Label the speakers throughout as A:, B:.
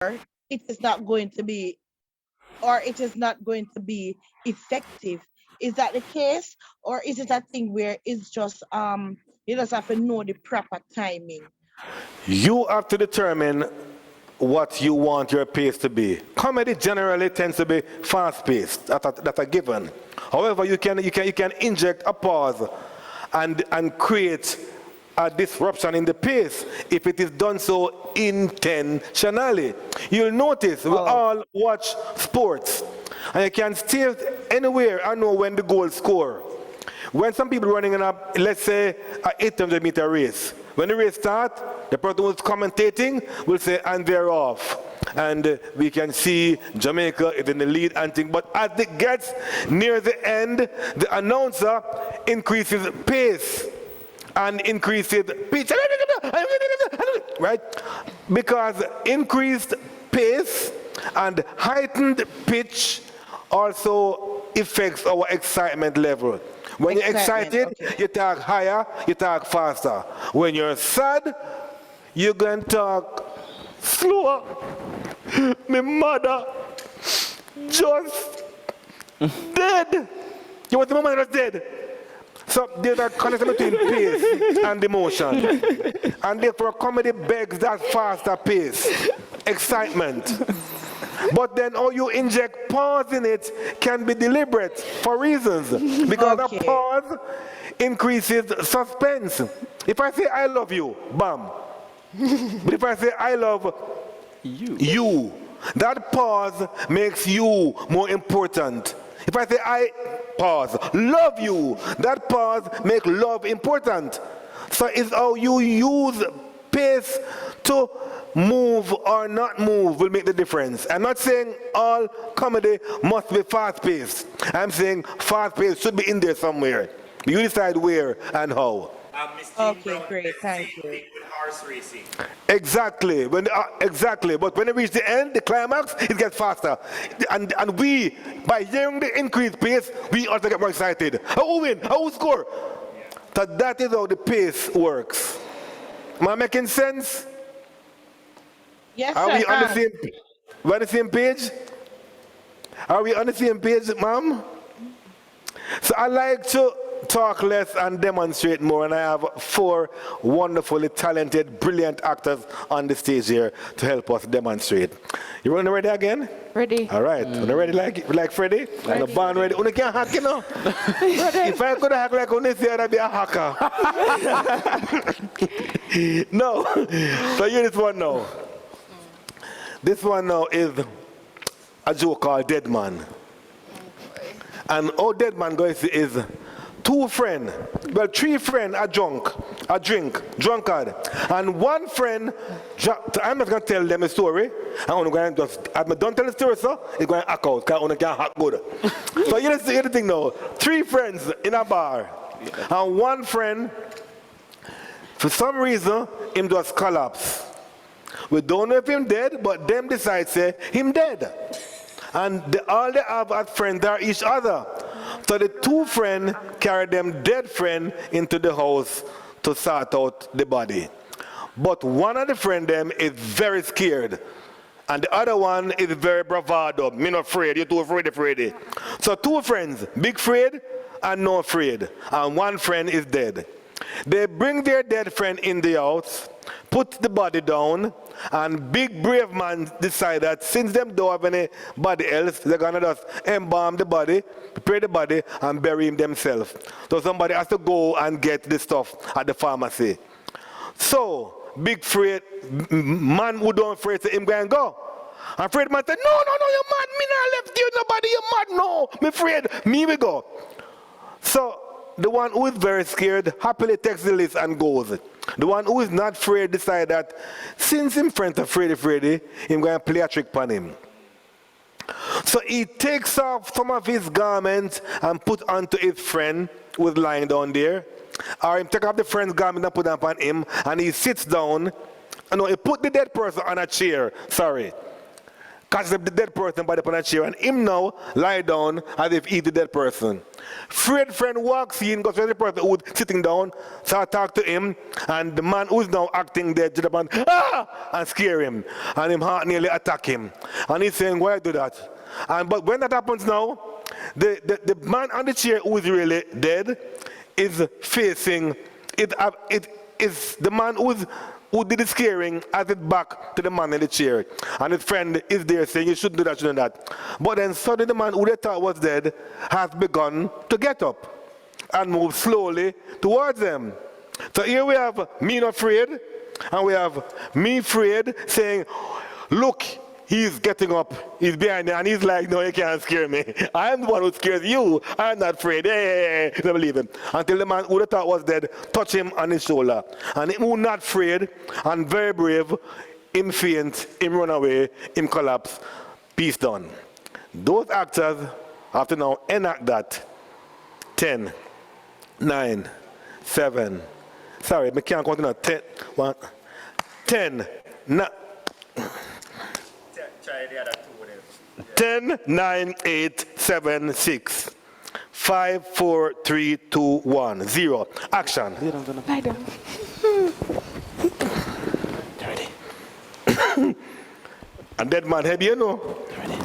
A: it is not going to be, or it is not going to be effective. Is that the case, or is it a thing where it's just you just have to know the proper timing?
B: You have to determine what you want your pace to be. Comedy generally tends to be fast-paced. That's a given. However, you can inject a pause and create a disruption in the pace if it is done so intentionally. You'll notice we
A: Oh,
B: all watch sports, and you can stay anywhere and know when the goal score. When some people running in a, let's say, a 800-meter race, when the race starts, the person who's commentating will say, and they're off. And we can see Jamaica is in the lead and thing. But as it gets near the end, the announcer increases pace and increases pitch. Right? Because increased pace and heightened pitch also affects our excitement level. When you're
A: excitement.
B: excited,
A: Okay.
B: you talk higher, you talk faster. When you're sad, you can talk slower. My mother just dead. You was the moment was dead. So there's a connection between pace and emotion. And therefore comedy begs that faster pace, excitement. But then how you inject pause in it can be deliberate for reasons. Because a
A: Okay.
B: pause increases suspense. If I say I love you, bam. But if I say I love you, that pause makes you more important. If I say I pause, love you, that pause makes love important. So it's how you use pace to move or not move will make the difference. I'm not saying all comedy must be fast-paced. I'm saying fast-paced should be in there somewhere. You decide where and how.
C: Miss Jean
A: Okay,
C: Brown
A: great.
C: says
A: Thank
C: same
A: you.
C: thing with horse racing.
B: Exactly. Exactly. But when they reach the end, the climax, it gets faster. And we, by hearing the increased pace, we also get more excited. Who win? Who score? So that is how the pace works. Am I making sense?
A: Yes,
B: Are
A: sir.
B: we on the same? We on the same page? Are we on the same page, ma'am? So I like to talk less and demonstrate more, and I have 4 wonderfully talented, brilliant actors on the stage here to help us demonstrate. You want to ready again?
D: Ready?
B: All right. You ready like Freddie? And the band ready? You can't hack, you know? If I could hack like you say, I'd be a hacker. No. So hear this one now. This one now is a joke called Dead Man. And how Dead Man goes is 2 friends, well 3 friends are drunkard. And 1 friend, I'm not going to tell them a story. I'm going to just, I'm don't tell the story, so it's going to hack out, because I can't hack good. So here's the thing now. 3 friends in a bar. And 1 friend, for some reason, him just collapse. We don't know if him dead, but them decide say him dead. And all they have as friends are each other. So the 2 friends carry them dead friend into the house to sort out the body. But one of the friend them is very scared. And the other one is very bravado. Me not afraid, you 2 afraid. So 2 friends, big afraid and no afraid. And 1 friend is dead. They bring their dead friend in the house, put the body down, and big brave man decide that since them don't have anybody else, they're gonna just embalm the body, prepare the body, and bury him themselves. So somebody has to go and get the stuff at the pharmacy. So big afraid man who don't afraid to him go and go. And afraid man said, no, you're mad. Me not left you, nobody, you're mad. No, me afraid. Me we go. So the one who is very scared happily takes the list and goes. The one who is not afraid decide that since him friend afraid, him going to play a trick on him. So he takes off some of his garments and put onto his friend who is lying down there. Or him take off the friend's garment and put them upon him, and he sits down. No, he put the dead person on a chair. Sorry. catches the dead person by the upon a chair, and him now lie down as if he's the dead person. Fred friend walks in, goes to the person who's sitting down, start talk to him, and the man who's now acting dead to the man, and scare him, and him heart nearly attack him. And he's saying, why do that? And but when that happens now, the man on the chair who is really dead is facing it is the man who did the scaring has it back to the man in the chair. And his friend is there saying, you shouldn't do that, shouldn't do that. But then suddenly the man who they thought was dead has begun to get up and move slowly towards them. So here we have me not afraid, and we have me afraid saying, look, he's getting up, he's behind there, and he's like, no, you can't scare me. I am the one who scares you. I'm not afraid. Hey, don't believe him. Until the man who they thought was dead touch him on his shoulder. And him who not afraid and very brave, him faint, him run away, him collapse, peace done. Those actors have to now enact that 10, 9, 7, sorry, I can't continue. 10, 1, 10, 9, 10, 9, 8, 7, 6, 5, 4, 3, 2, 1, 0. Action.
C: Lie down.
B: Ready? A dead man heavy, you know.
C: Ready?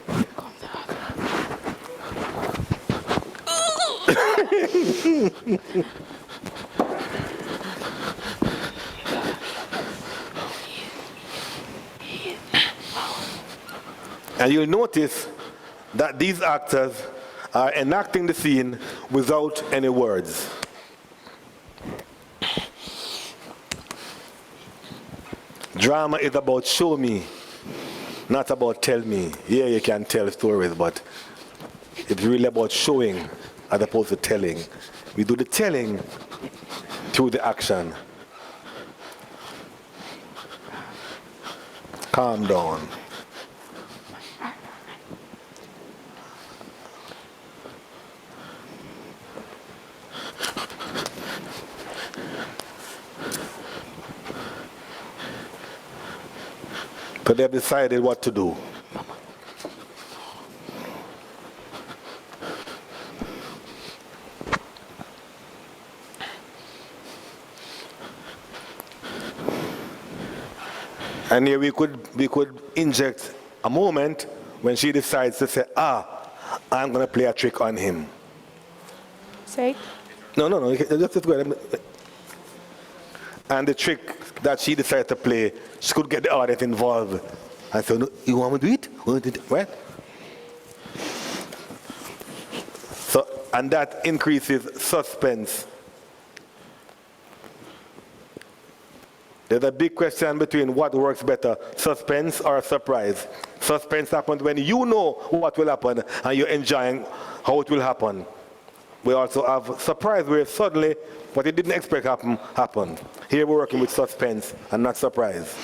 B: And you'll notice that these actors are enacting the scene without any words. Drama is about show me, not about tell me. Yeah, you can tell stories, but it's really about showing as opposed to telling. We do the telling through the action. Calm down. So they've decided what to do. And here we could inject a moment when she decides to say, I'm going to play a trick on him.
C: Say?
B: No, just go ahead. And the trick that she decided to play, she could get the audience involved. I said, no, you want me to do it? What? So, and that increases suspense. There's a big question between what works better, suspense or surprise. Suspense happens when you know what will happen and you're enjoying how it will happen. We also have surprise where suddenly what you didn't expect happened. Here we're working with suspense and not surprise.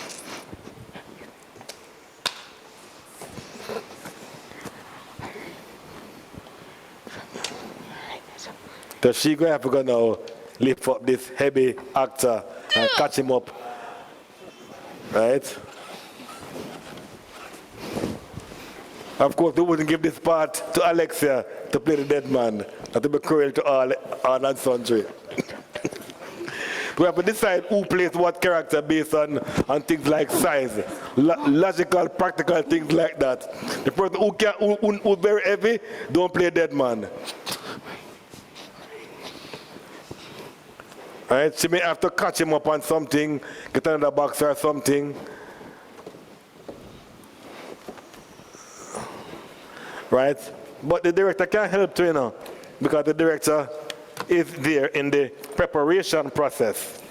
B: So she's going to have to go now lift up this heavy actor and catch him up. Right? Of course, they wouldn't give this part to Alexia to play the dead man, not to be cruel to all and sundry. We have to decide who plays what character based on things like size, logical, practical things like that. The person who's very heavy, don't play dead man. Right? She may have to catch him up on something, get another box or something. Right? But the director can't help to, because the director is there in the preparation process.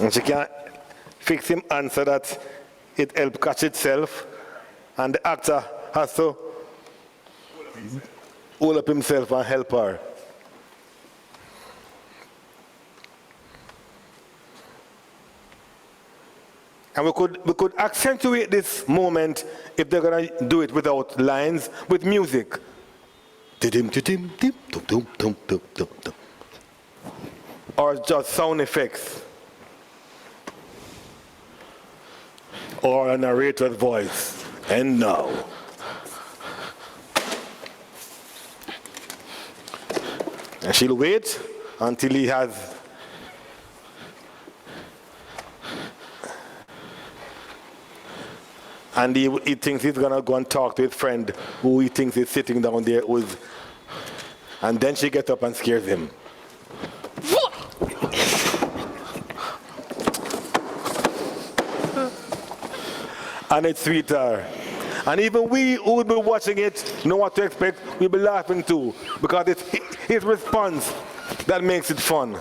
B: And she can't fix him answer that it helps catch itself, and the actor has to hold up himself and help her. And we could accentuate this moment if they're gonna do it without lines, with music. Or just sound effects. or a narrator's voice. And now, and she'll wait until he has and he thinks he's gonna go and talk to his friend who he thinks is sitting down there with, and then she gets up and scares him. And it's sweeter. And even we who will be watching it know what to expect, we'll be laughing too, because it's his response that makes it fun.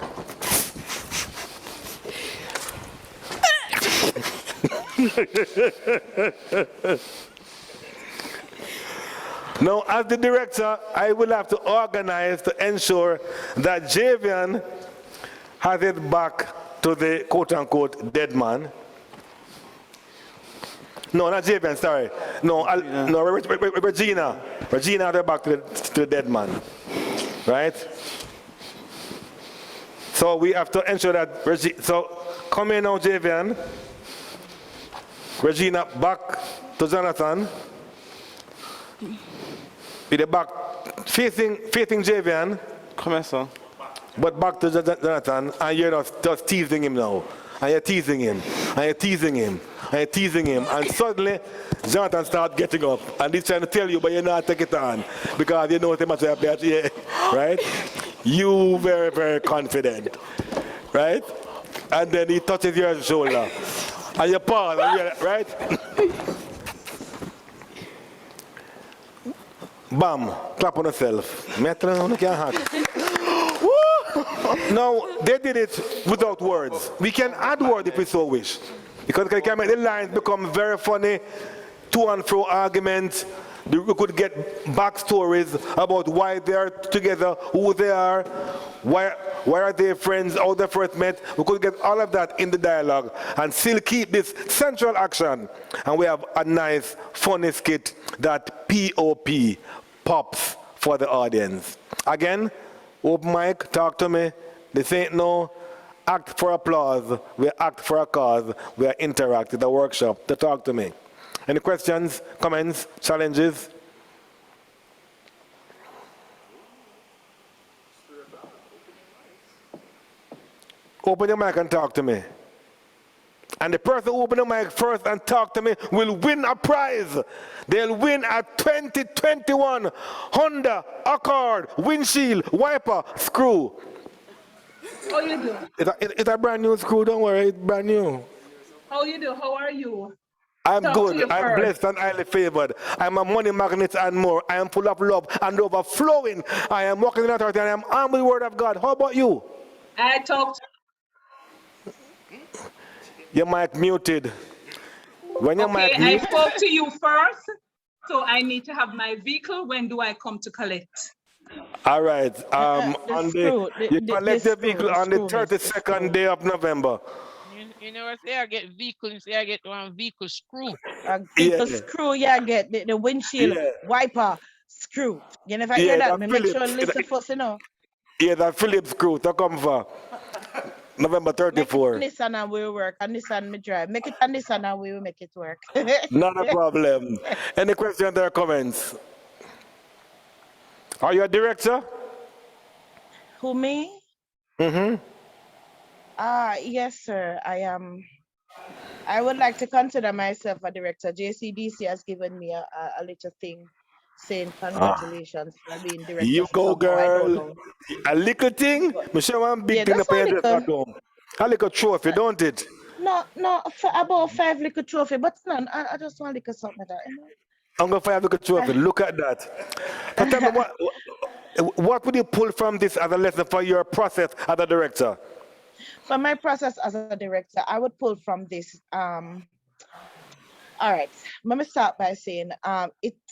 B: Now, as the director, I will have to organize to ensure that Javian has his back to the quote-unquote dead man. No, not Javian, sorry. No, Regina. Regina had her back to the dead man. Right? So we have to ensure that, so come in now, Javian. Regina back to Jonathan. With the back facing Javian.
D: Come here, sir.
B: But back to Jonathan, and you're just teasing him now. And you're teasing him. And you're teasing him. And you're teasing him. And suddenly, Jonathan starts getting up. And he's trying to tell you, but you're not taking it on. Because you know what much about yeah. Right? You very, very confident. Right? And then he touches your shoulder. And you pause, and you're, right? Bam, clap on yourself. Now, they did it without words. We can add words if we so wish. Because we can make the lines become very funny, to and fro arguments. We could get backstories about why they are together, who they are, why are they friends, how they first met. We could get all of that in the dialogue and still keep this central action. And we have a nice, funny skit that POP pops for the audience. Again, open mic, talk to me. This ain't no act for applause. We act for a cause. We interact with the workshop to talk to me. Any questions, comments, challenges? Open your mic and talk to me. And the person who open the mic first and talk to me will win a prize. They'll win a 2021 Honda Accord windshield wiper screw.
E: How you do?
B: It's a brand new screw, don't worry, it's brand new.
E: How you do? How are you?
B: I'm
E: Talk to
B: good,
E: you
B: I'm
E: first.
B: blessed and highly favored. I'm a money magnet and more. I am full of love and overflowing. I am walking in authority and I am armed with the word of God. How about you?
E: I talked.
B: Your mic muted. When your
E: Okay,
B: mic
E: I
B: muted,
E: spoke to you first, so I need to have my vehicle. When do I come to collect?
B: all right. You collect the vehicle on the 32nd day of November.
F: You know, say I get vehicle, you say I get one vehicle screw.
A: The screw, yeah, get the windshield wiper screw. You never hear that? Me make sure listen first, you know.
B: Yeah, that Phillips screw to come for November 34.
A: Nissan and we work, and Nissan me drive. Make it a Nissan and we will make it work.
B: Not a problem. Any questions or comments? Are you a director?
A: Who, me?
B: Mm-hmm.
A: Yes, sir. I am. I would like to consider myself a director. JCDC has given me a little thing saying congratulations for being director.
B: You go,
A: somehow. I don't
B: girl.
A: know.
B: A little thing? Me show one big thing
A: that's
B: up
A: a
B: your
A: little.
B: dress at home. A little trophy, don't it?
A: No, for about 5 little trophy, but none. I just want little something like that, you know.
B: I'm going to find a little trophy. Look at that. So tell me, what would you pull from this as a lesson for your process as a director?
A: For my process as a director, I would pull from this. All right, let me start by saying,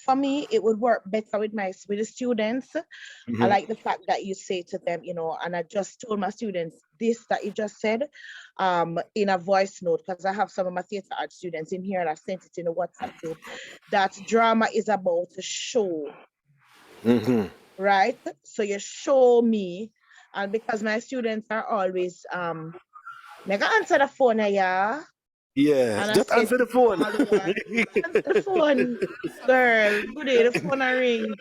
A: for me, it would work better with the students. I like the fact that you say to them, you know, and I just told my students this that you just said, in a voice note, because I have some of my theater art students in here, and I sent it in a WhatsApp group. That drama is about to show, right? So you show me, and because my students are always, mega answer the phone, yeah.
B: Yeah,
A: And I
B: just
A: said
B: answer
A: to
B: the phone.
A: all the while, answer the phone, girl. Good day, the phone a ring.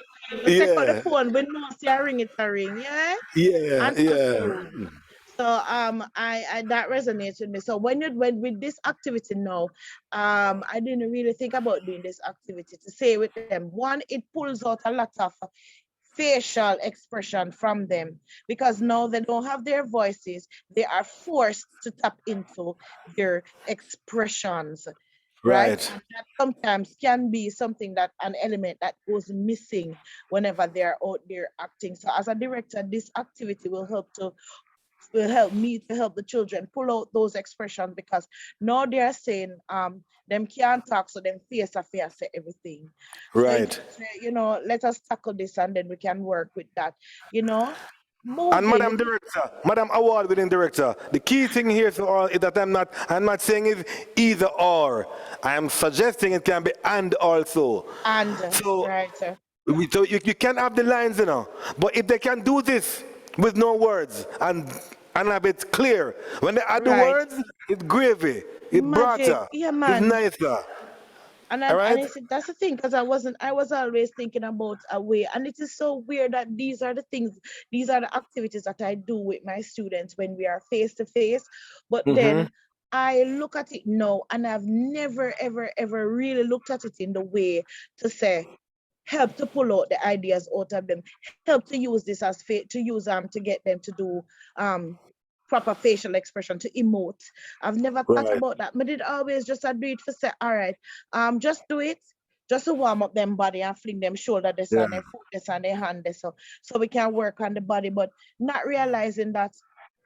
A: We take out the
B: Yeah,
A: phone. We know see a ring, it's a ring, yeah?
B: yeah,
A: Answer the
B: yeah.
A: phone. So I that resonates with me. So when you when with this activity now, I didn't really think about doing this activity to say with them. One, it pulls out a lot of facial expression from them because now they don't have their voices. They are forced to tap into their expressions, right?
B: Right,
A: And that sometimes can be something that an element that goes missing whenever they're out there acting. So as a director, this activity will help me to help the children pull out those expressions because now they are saying them can't talk, so them face to face say everything. So if
B: right.
A: you say, let us tackle this and then we can work with that, you know,
B: And
A: moving.
B: Madam Director, Madam Award winning director, the key thing here is that I'm not saying it's either or. I am suggesting it can be and also.
A: And
B: So,
A: right,
B: so you can have the lines, but if they can do this with no words and have it clear, when they add the
A: right,
B: words, it's gravy, it's
A: magic,
B: brighter,
A: yeah,
B: it's
A: man.
B: nicer.
A: And
B: All right?
A: I said that's the thing because I was always thinking about a way, and it is so weird that these are the activities that I do with my students when we are face to face. But
B: Mm-hmm.
A: then I look at it now, and I've never ever ever really looked at it in the way to say help to pull out the ideas out of them, help to use this as to use to get them to do um proper facial expression to emote. I've never thought
B: Right.
A: about that. But it always just I do it for say, all right, just do it. Just to warm up them body and fling them shoulder this
B: Yeah.
A: and their foot this and their hand this so we can work on the body, but not realizing that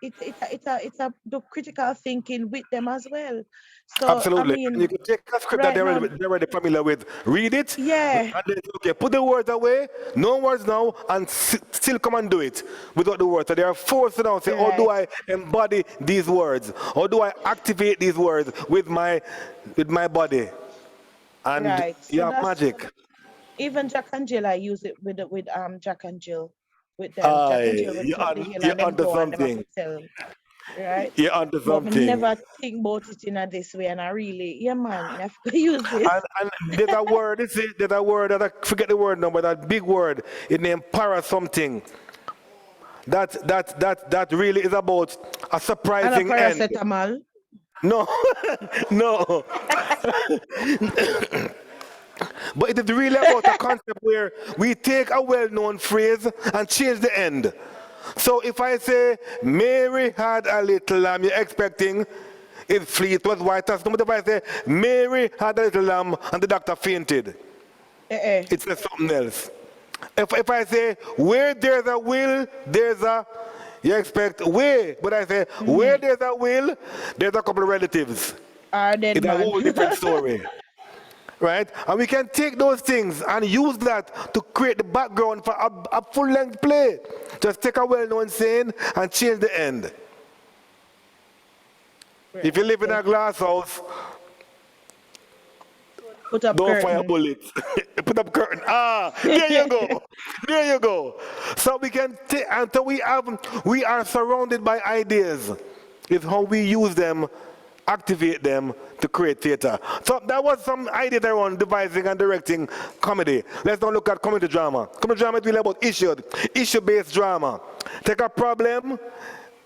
A: it's a the critical thinking with them as well. So I
B: Absolutely. And you
A: mean,
B: can take a script that
A: right now,
B: they're already familiar with, read it,
A: yeah,
B: and then okay, put the words away, no words now, and still come and do it without the words. So they are forced to now say, how do
A: right,
B: I embody these words? How do I activate these words with my body? And
A: right. So
B: yeah,
A: that's
B: magic.
A: even Jack and Jill. I use it with Jack and Jill with them. Jack and Jill
B: Aye,
A: would click the heel
B: you're
A: and them
B: onto
A: go and them have
B: something.
A: to tell, right?
B: You're onto
A: But me
B: something.
A: never think about it in a this way, and I really, yeah, man, I have to use this.
B: And there's a word, there's a word that I forget the word now, but that big word, it named para something. That really is about a
A: And a
B: surprising end.
A: paracetamol.
B: No, no. But it is really about a concept where we take a well-known phrase and change the end. So if I say Mary had a little lamb, you're expecting its fleet was white as snow. But if I say Mary had a little lamb and the doctor fainted,
A: Eh,
B: it says something else. If I say where there's a will, there's a you expect where, but I say where there's a will, there's a couple of relatives.
A: Our dead
B: It's a
A: man.
B: whole different story. Right? And we can take those things and use that to create the background for a full-length play. Just take a well-known saying and change the end. If you live in a glass house,
A: Put up
B: don't fire
A: curtain.
B: bullets. Put up curtain. Ah, there you go. There you go. So we can take until we are surrounded by ideas. It's how we use them, activate them to create theater. So that was some ideas around devising and directing comedy. Let's now look at comedy drama. Comedy drama is really about issue-based drama. Take a problem,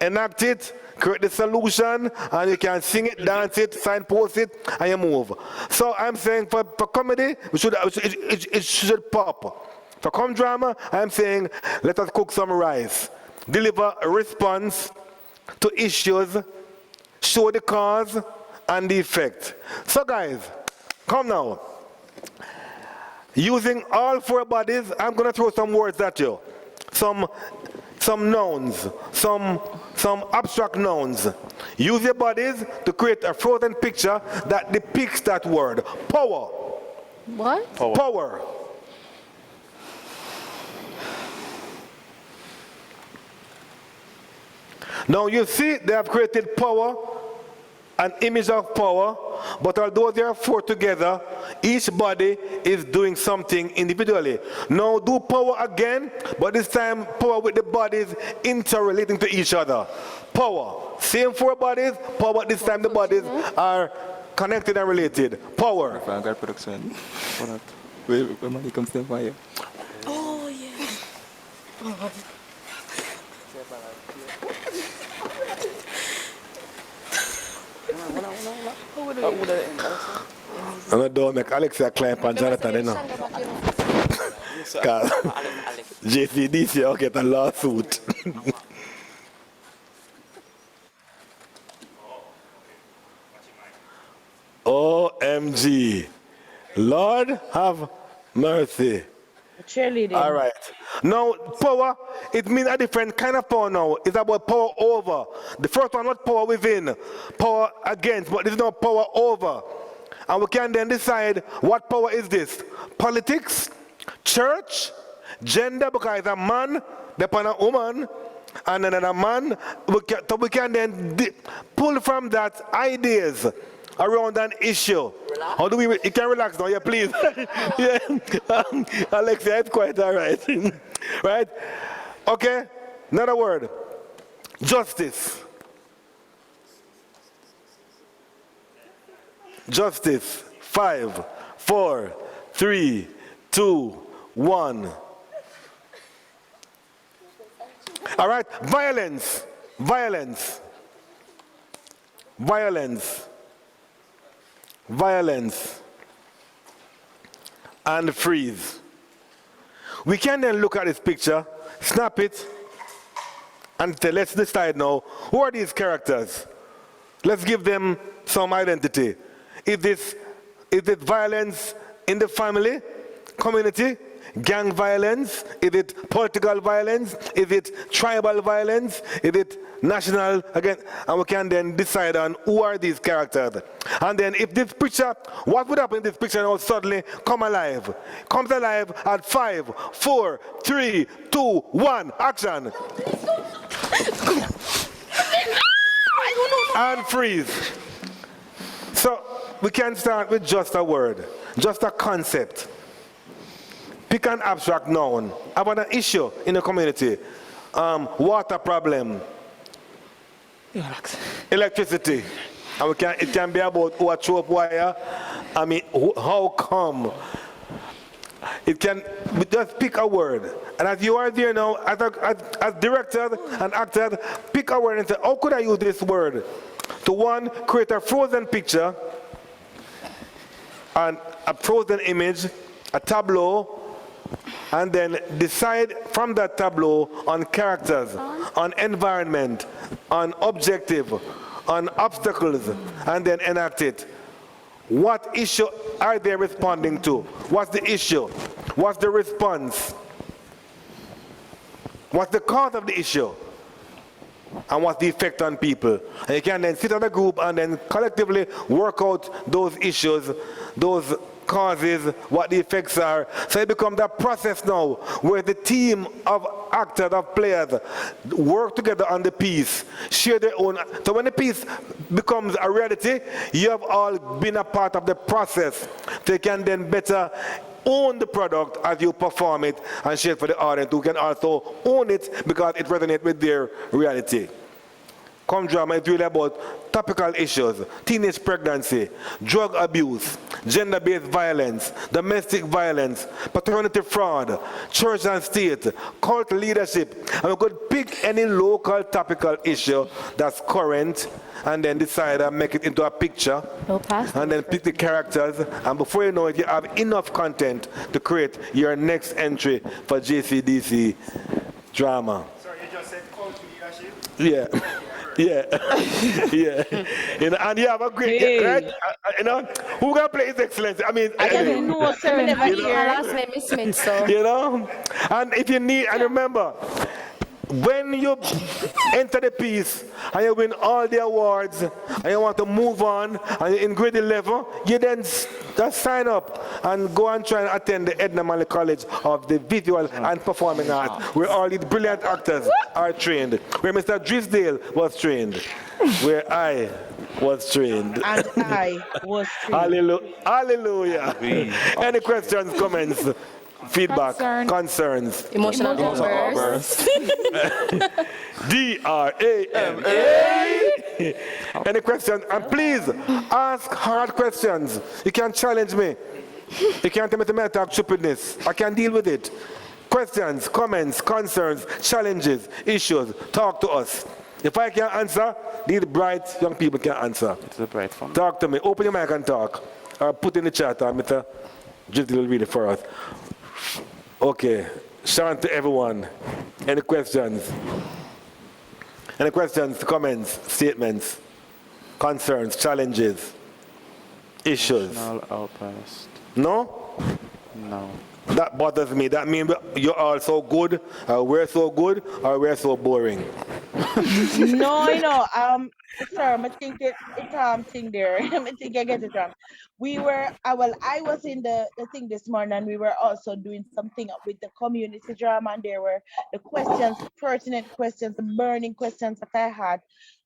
B: enact it, create the solution, and you can sing it, dance it, signpost it, and you move. So I'm saying for comedy, it should pop. For comedy drama, I'm saying let us cook some rice, deliver a response to issues, show the cause and the effect. So guys, come now. Using all four bodies, I'm gonna throw some words at you. Some nouns, some abstract nouns. Use your bodies to create a frozen picture that depicts that word. Power.
C: What?
B: Power. Now you see they have created power, an image of power, but although they are four together, each body is doing something individually. Now do power again, but this time power with the bodies interrelating to each other. Power, same four bodies, power, this time the bodies are connected and related. Power.
D: Vanguard production. Where money comes to fire.
C: Oh, yeah.
B: And I don't make Alexia climb on Jonathan, you know. Because JCDC will get a lawsuit. OMG. Lord have mercy.
A: Cheerleading.
B: All right. Now, power, it means a different kind of power now. It's about power over. The first one was power within, power against, but this is now power over. And we can then decide what power is this? Politics, church, gender, because it's a man, depend on a woman, and then a man. So we can then pull from that ideas around an issue. How do we, you can relax now, yeah, please. Yeah. Alexia, it's quite all right. Right? Okay, another word. Justice. Justice. 5, 4, 3, 2, 1. All right, violence. Violence. Violence. Violence. And freeze. We can then look at this picture, snap it, and say, let's decide now, who are these characters? Let's give them some identity. Is it violence in the family, community, gang violence? Is it political violence? Is it tribal violence? Is it national? Again, and we can then decide on who are these characters. And then if this picture, what would happen if this picture now suddenly come alive? Comes alive at 5, 4, 3, 2, 1, action. And freeze. So we can start with just a word, just a concept. Pick an abstract noun about an issue in the community. Water problem, electricity. And it can be about who throw up wire. I mean, how come? It can, we just pick a word. And as you are there now, as director and actor, pick a word and say, how could I use this word? To one, create a frozen picture, and a frozen image, a tableau, and then decide from that tableau on characters, on environment, on objective, on obstacles, and then enact it. What issue are they responding to? What's the issue? What's the response? What's the cause of the issue? And what's the effect on people? And you can then sit as a group and then collectively work out those issues, those causes, what the effects are. So it becomes that process now where the team of actors, of players, work together on the piece, share their own. So when the piece becomes a reality, you have all been a part of the process. So you can then better own the product as you perform it and share it for the audience who can also own it because it resonates with their reality. Come drama is really about topical issues, teenage pregnancy, drug abuse, gender-based violence, domestic violence, paternity fraud, church and state, cult leadership. And we could pick any local topical issue that's current and then decide and make it into a picture. And then pick the characters. And before you know it, you have enough content to create your next entry for JCDC drama.
G: Sorry, you just said cult leadership?
B: Yeah. Yeah, yeah. You know, and you have a great, right? You know, who gonna play His Excellency? I mean,
A: I don't know, so I never hear.
C: Last name is Smith, so.
B: You know, and if you need, and remember, when you enter the piece and you win all the awards and you want to move on and you're in grade 11, you then just sign up and go and try and attend the Edna Manley College of the Visual and Performing Arts, where all these brilliant actors are trained, where Mr. Drisdale was trained, where I was trained.
A: And I was trained.
B: Hallelujah. Hallelujah. Any questions, comments? Feedback, concerns.
C: Emotional outburst.
B: DRAMA. Any questions? And please ask hard questions. You can't challenge me. You can't tell me to talk stupidness. I can deal with it. Questions, comments, concerns, challenges, issues. Talk to us. If I can't answer, these bright young people can answer.
D: It's a bright phone.
B: Talk to me. Open your mic and talk. Or put in the chat. Or Mr. Just will read it for us. Okay. Shout to everyone. Any questions? Any questions, comments, statements, concerns, challenges, issues?
D: National outburst.
B: No?
D: No.
B: That bothers me. That means you're all so good, or we're so good, or we're so boring.
A: No, sir, I think thing there. I think I get it wrong. I was in the thing this morning, and we were also doing something with the community drama, and there were the questions, pertinent questions, the burning questions that I had.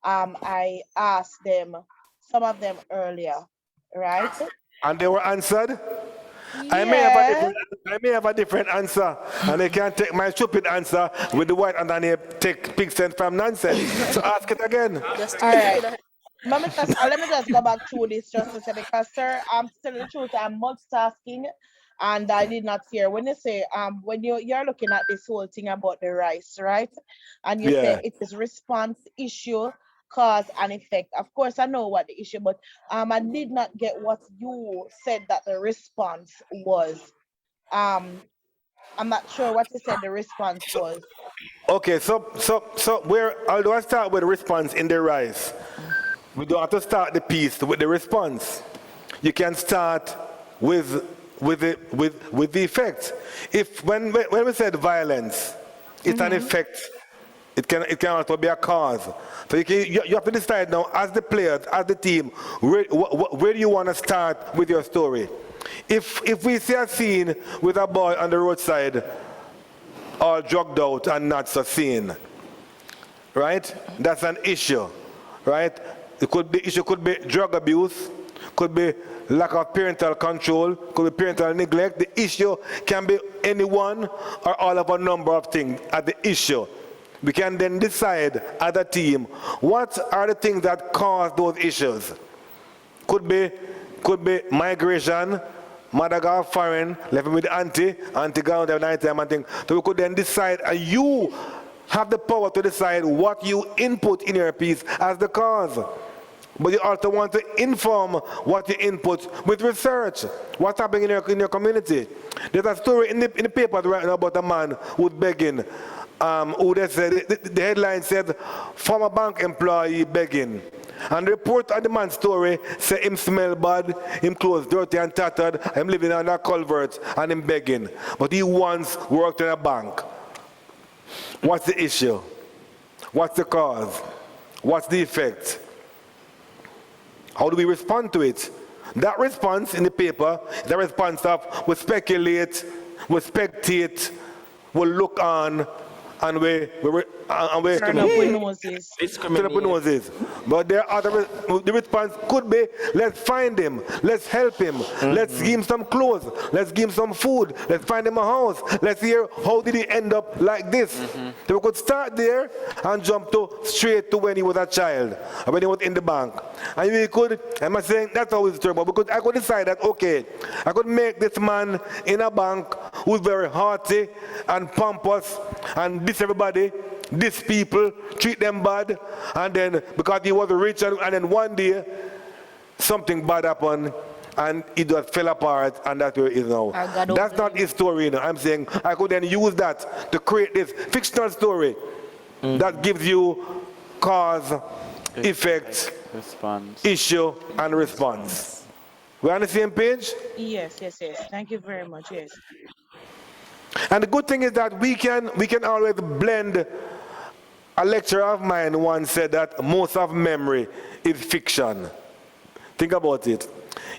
A: I asked them, some of them earlier, right?
B: And they were answered? I
A: Yeah.
B: may have a different answer, and they can't take my stupid answer with the white underneath, take pig sense from nonsense. So ask it again.
A: All right. Let me just go back through this just to say, because sir, I'm telling the truth, I'm multitasking and I did not hear when you say when you're looking at this whole thing about the rice, right? And you
B: Yeah.
A: say it is response, issue, cause and effect. Of course I know what the issue, but I did not get what you said that the response was. I'm not sure what you said the response was.
B: Okay, so although I start with the response in the rice, we don't have to start the piece with the response. You can start with the effect. If when we said violence, it's an effect. It can also be a cause. So you have to decide now, as the players, as the team, where do you want to start with your story? If we see a scene with a boy on the roadside, all drugged out and not so seen, right? That's an issue, right? Issue could be drug abuse, could be lack of parental control, could be parental neglect. The issue can be any one or all of a number of things at the issue. We can then decide as a team, what are the things that cause those issues? Could be migration, mother got foreign, left with the auntie gone there night time and things. So we could then decide, and you have the power to decide what you input in your piece as the cause. But you also want to inform what you input with research. What's happening in your community? There's a story in the paper right now about a man who's begging. Who they said, the headline said, former bank employee begging. And the report of the man's story said him smell bad, him clothes dirty and tattered, him living under a culvert and him begging. But he once worked in a bank. What's the issue? What's the cause? What's the effect? How do we respond to it? That response in the paper, the response of we speculate, we spectate, we look on, and we
A: Turn up with noses.
B: turn up with noses. But there are the response could be, let's find him, let's help him, let's give him some clothes, let's give him some food, let's find him a house, let's hear how did he end up like this. So we could start there and jump straight to when he was a child, or when he was in the bank. And we could, I'm not saying that's always true, but I could decide that, okay, I could make this man in a bank who's very hearty and pompous and diss everybody, diss people, treat them bad, and then because he was rich and then one day something bad happened and it just fell apart, and that's where it is now. That's not his story, you know. I'm saying I could then use that to create this fictional story that gives you cause, effect,
D: Response.
B: issue, and response. We on the same page?
A: Yes. Thank you very much. Yes.
B: And the good thing is that we can always blend. A lecturer of mine once said that most of memory is fiction. Think about it.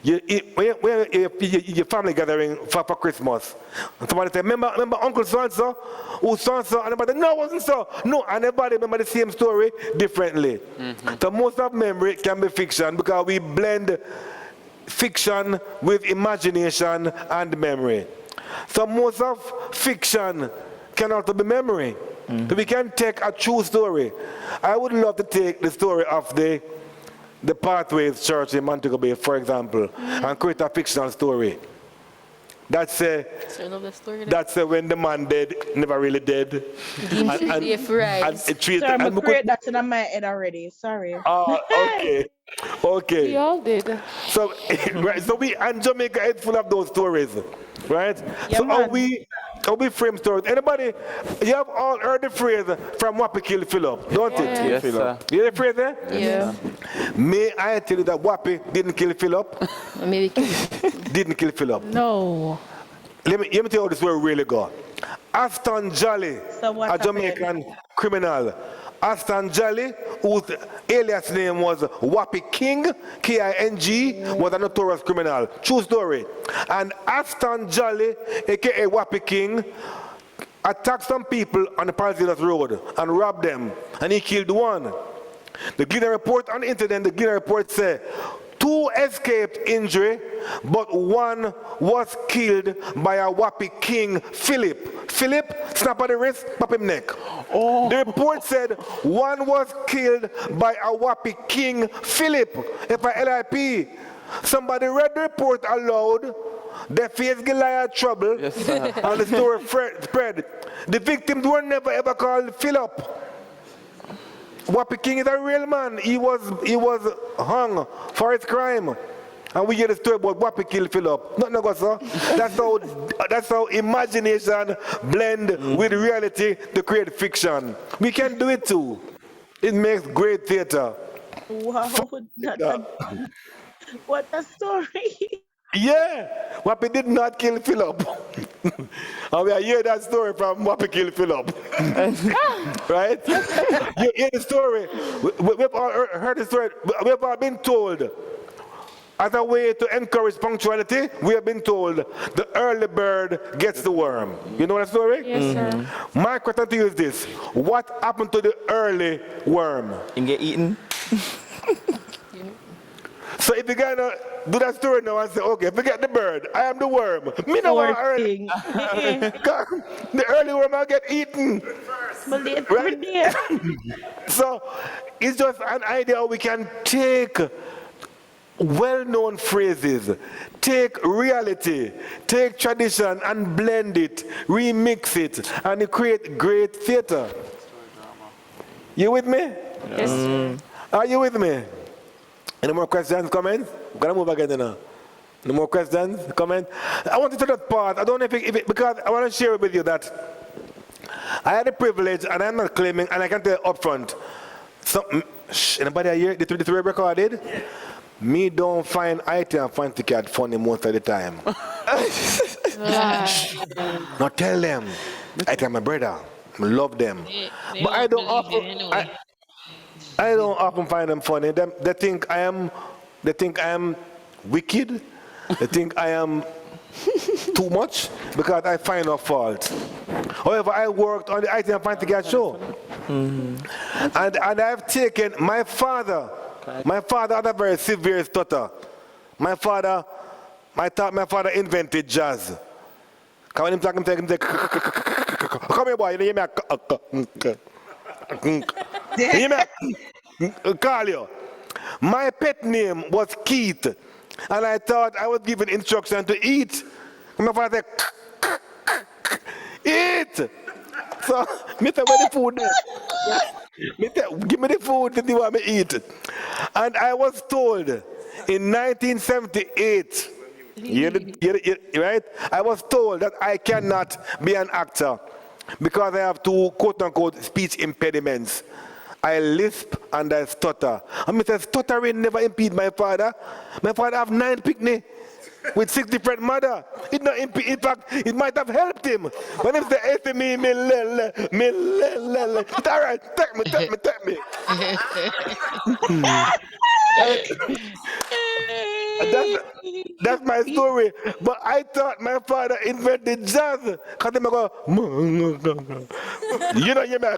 B: When your family gathering for Christmas, and somebody say, remember Uncle so-and-so? Who so-and-so? And everybody, no, it wasn't so. No, and everybody remember the same story differently. So most of memory can be fiction because we blend fiction with imagination and memory. So most of fiction can also be memory. So we can take a true story. I would love to take the story of the the Pathways Church in Montego Bay, for example, and create a fictional story. That's
C: So I love the story.
B: that's when the man dead, never really dead.
C: Deemed to
B: and,
C: be a friend.
B: and it treat,
A: Sorry,
B: and
A: I'm
B: we could,
A: create that in my head already. Sorry.
B: okay, okay.
C: We all did.
B: So, right, so and Jamaica is full of those stories, right?
A: Yeah,
B: so
A: man.
B: how we frame stories. Anybody, you have all heard the phrase from Wappy kill Philip, don't it?
D: Yes, sir.
B: You hear the phrase there?
C: Yeah.
B: May I tell you that Wappy didn't kill Philip?
C: Maybe.
B: Didn't kill Philip.
C: No.
B: Let me tell you how this story really go. Aston Jolly,
A: So what
B: a
A: happened?
B: Jamaican criminal. Aston Jolly, whose alias name was Wappy King, King, was a notorious criminal. True story. And Aston Jolly, aka Wappy King, attacked some people on the Palzillas Road and robbed them. And he killed one. The Gleaner report on the incident, the Gleaner report said, 2 escaped injury, but 1 was killed by a Wappy King, Philip. Philip, snap at the wrist, pop him neck. The report said 1 was killed by a Wappy King, Philip, F-I-L-I-P. Somebody read the report aloud. They faced Goliath trouble,
D: Yes, sir.
B: and the story spread. The victims were never ever called Philip. Wappy King is a real man. He was hung for his crime. And we hear the story about Wappy kill Philip. Nothing else, sir. That's how imagination blend with reality to create fiction. We can do it too. It makes great theater.
A: Wow. What a story.
B: Yeah, Wappy did not kill Philip. And we hear that story from Wappy kill Philip. Right? You hear the story. We've all heard the story. We've all been told, as a way to encourage punctuality, we have been told the early bird gets the worm. You know that story?
C: Yes, sir.
B: My question to you is this. What happened to the early worm?
D: You get eaten.
B: So if you're gonna do that story now and say, okay, forget the bird, I am the worm. Me no want
A: Poor
B: early.
A: thing.
B: The early worm will get eaten.
A: But it's
B: Right?
A: there.
B: So it's just an idea how we can take well-known phrases, take reality, take tradition and blend it, remix it, and create great theater. You with me?
C: Yes, sir.
B: Are you with me? Any more questions, comments? We're gonna move again now. No more questions, comments? I want to tell that part. I don't know if it because I want to share with you that I had the privilege, and I'm not claiming, and I can tell you up front. Anybody here? The 23 recorded? Yeah. Me don't find IT and Fancy Cat funny most of the time. Now tell them, IT my brother, I love them.
F: They
B: But I don't
F: believe
B: often,
F: it anyway.
B: I don't often find them funny. They think I am wicked. They think I am too much because I find no fault. However, I worked on the IT and Fancy Cat show. And I've taken my father. My father had a very severe stutter. My father invented jazz. When him talk, him say, come here, boy, you hear me? You hear me? Call you. My pet name was Keith, and I thought I was given instruction to eat. My father said, eat. So, me say, where the food there? Me say, give me the food that you want me to eat. And I was told in 1978, right? I was told that I cannot be an actor because I have 2 quote-unquote speech impediments. I lisp and I stutter. And me say, stuttering never impede my father. My father have 9 picnic with 6 different mother. It not impede. In fact, it might have helped him. When he say, hey, me, lele. It's all right, take me. That's my story. But I thought my father invented jazz. Because they go, you know, you may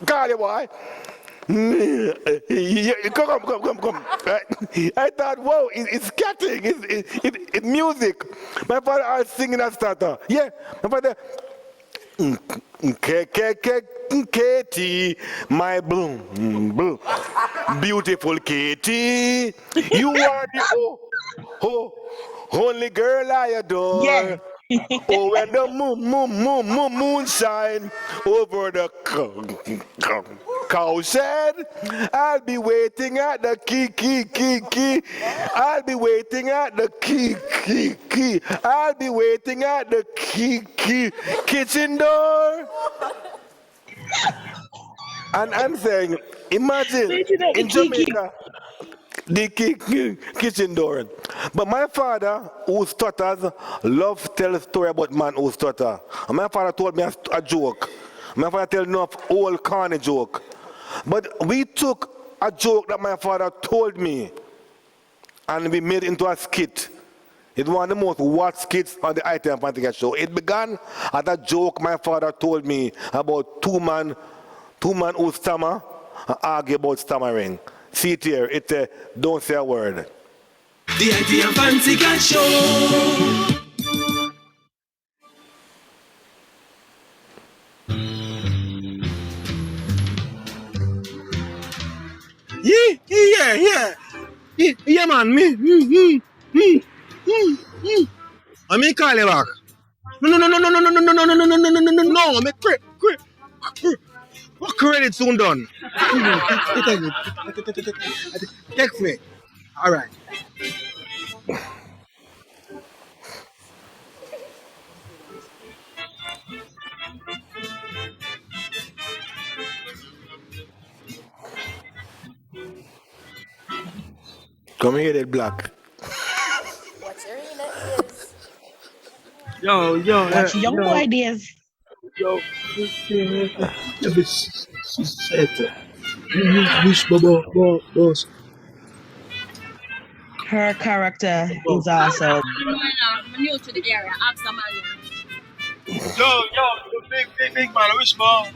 B: call you, boy. Come. Right? I thought, whoa, it's scatting, it's music. My father was singing that starter. Yeah, my father. Katie, my beautiful Katie, you are the only girl I
A: Yeah.
B: adore. Oh, when the moon shine over the cowshed, I'll be waiting at the key. I'll be waiting at the key. I'll be waiting at the key kitchen door. And I'm saying, imagine
A: Waiting at the
B: in
A: kiki.
B: Jamaica, the kitchen door. But my father, who stutters, loves to tell a story about man who stutter. And my father told me a joke. My father tell me of old corny joke. But we took a joke that my father told me and we made it into a skit. It's one of the most watched skits on the Item Fantica show. It began as a joke my father told me about two man who stammer and argue about stammering. See it here, it's a don't say a word.
H: The idea fancy cat show.
G: Yeah, man, me. I mean, call you back. No, I'm credit soon done. Text me. All right.
B: Come here, that black.
G: Yo,
A: Watch young boy days.
G: yo. Let me say it. Wish, boss.
A: Her character is awesome.
I: I'm new to the area. Ask the man.
G: Yo, big man. Wish, boss.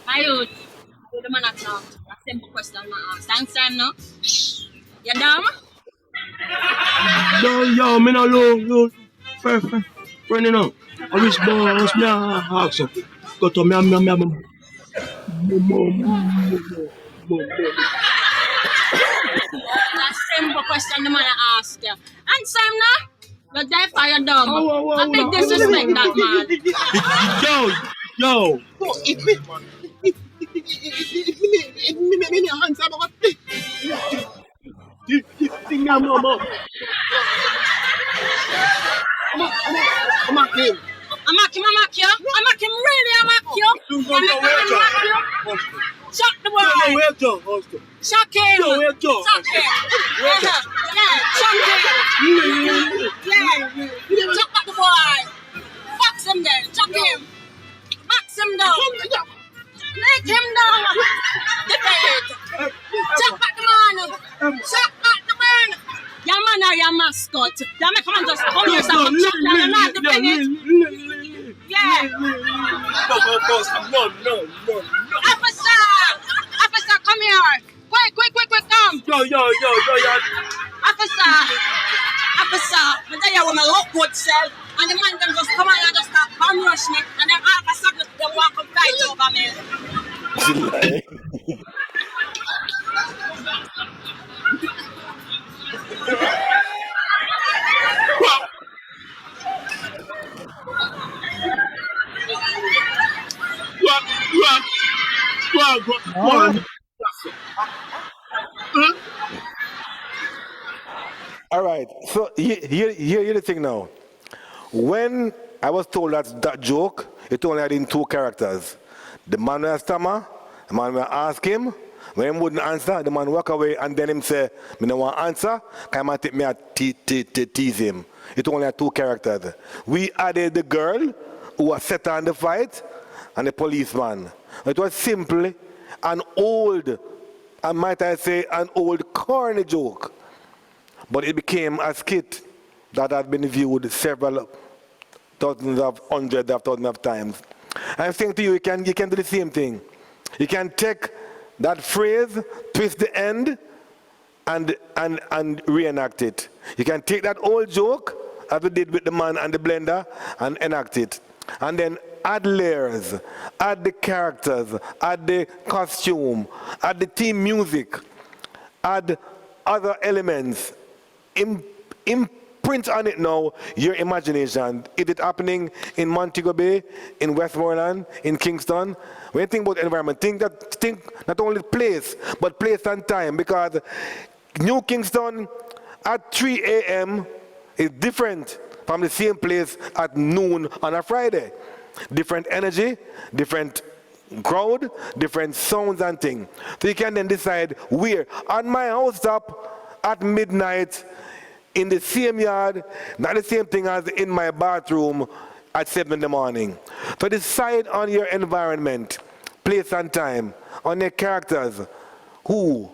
I: My youth, the man at talk. A simple question I ask. Thanks, time now. You dumb?
G: Yo, me no low. Friend, you know. I wish, boss, me ask you. Go to me.
I: That's simple question the man I ask you. Answer him now. You're deaf or you're dumb. I big disrespect that man.
G: Yo. No, if me hands up about thing I'm him.
I: I mock you. I mock him really, I mock you. I mock you. Shock the boy. Shock him. Shock him. Yeah. Shock him. Yeah. Shock at the boy. Box him then. Shock him. Box him down. Make him down. Defeat. Shock at the man. Shock at the man. Your man or your mascot. You make man just come here and shock down. You're not defending. Yeah.
G: No.
I: Officer, come here. Quick, come.
G: Yo.
I: Officer, but then you want to look good, self. And the man them just come and just start bomb rush me. And then all of a sudden, they walk and fight over me.
G: What?
B: All right, so here the thing now. When I was told that joke, it only had in two characters. The man will stammer, the man will ask him, when he wouldn't answer, the man walk away and then him say, I don't want to answer, can I take me and tease him. It only had two characters. We added the girl who was set on the fight and the policeman. It was simply an old, and might I say, an old corny joke. But it became a skit that has been viewed several hundreds of thousands of times. I'm saying to you, you can do the same thing. You can take that phrase, twist the end, and reenact it. You can take that old joke, as we did with the man and the blender, and enact it. And then add layers, add the characters, add the costume, add the theme music, add other elements. Imprint on it now your imagination. Is it happening in Montego Bay, in Westmoreland, in Kingston? When you think about environment, think not only place, but place and time, because New Kingston at 3 a.m. is different from the same place at noon on a Friday. Different energy, different crowd, different sounds and things. So you can then decide where. On my house top at midnight, in the same yard, not the same thing as in my bathroom at 7 in the morning. So decide on your environment, place and time, on your characters, who,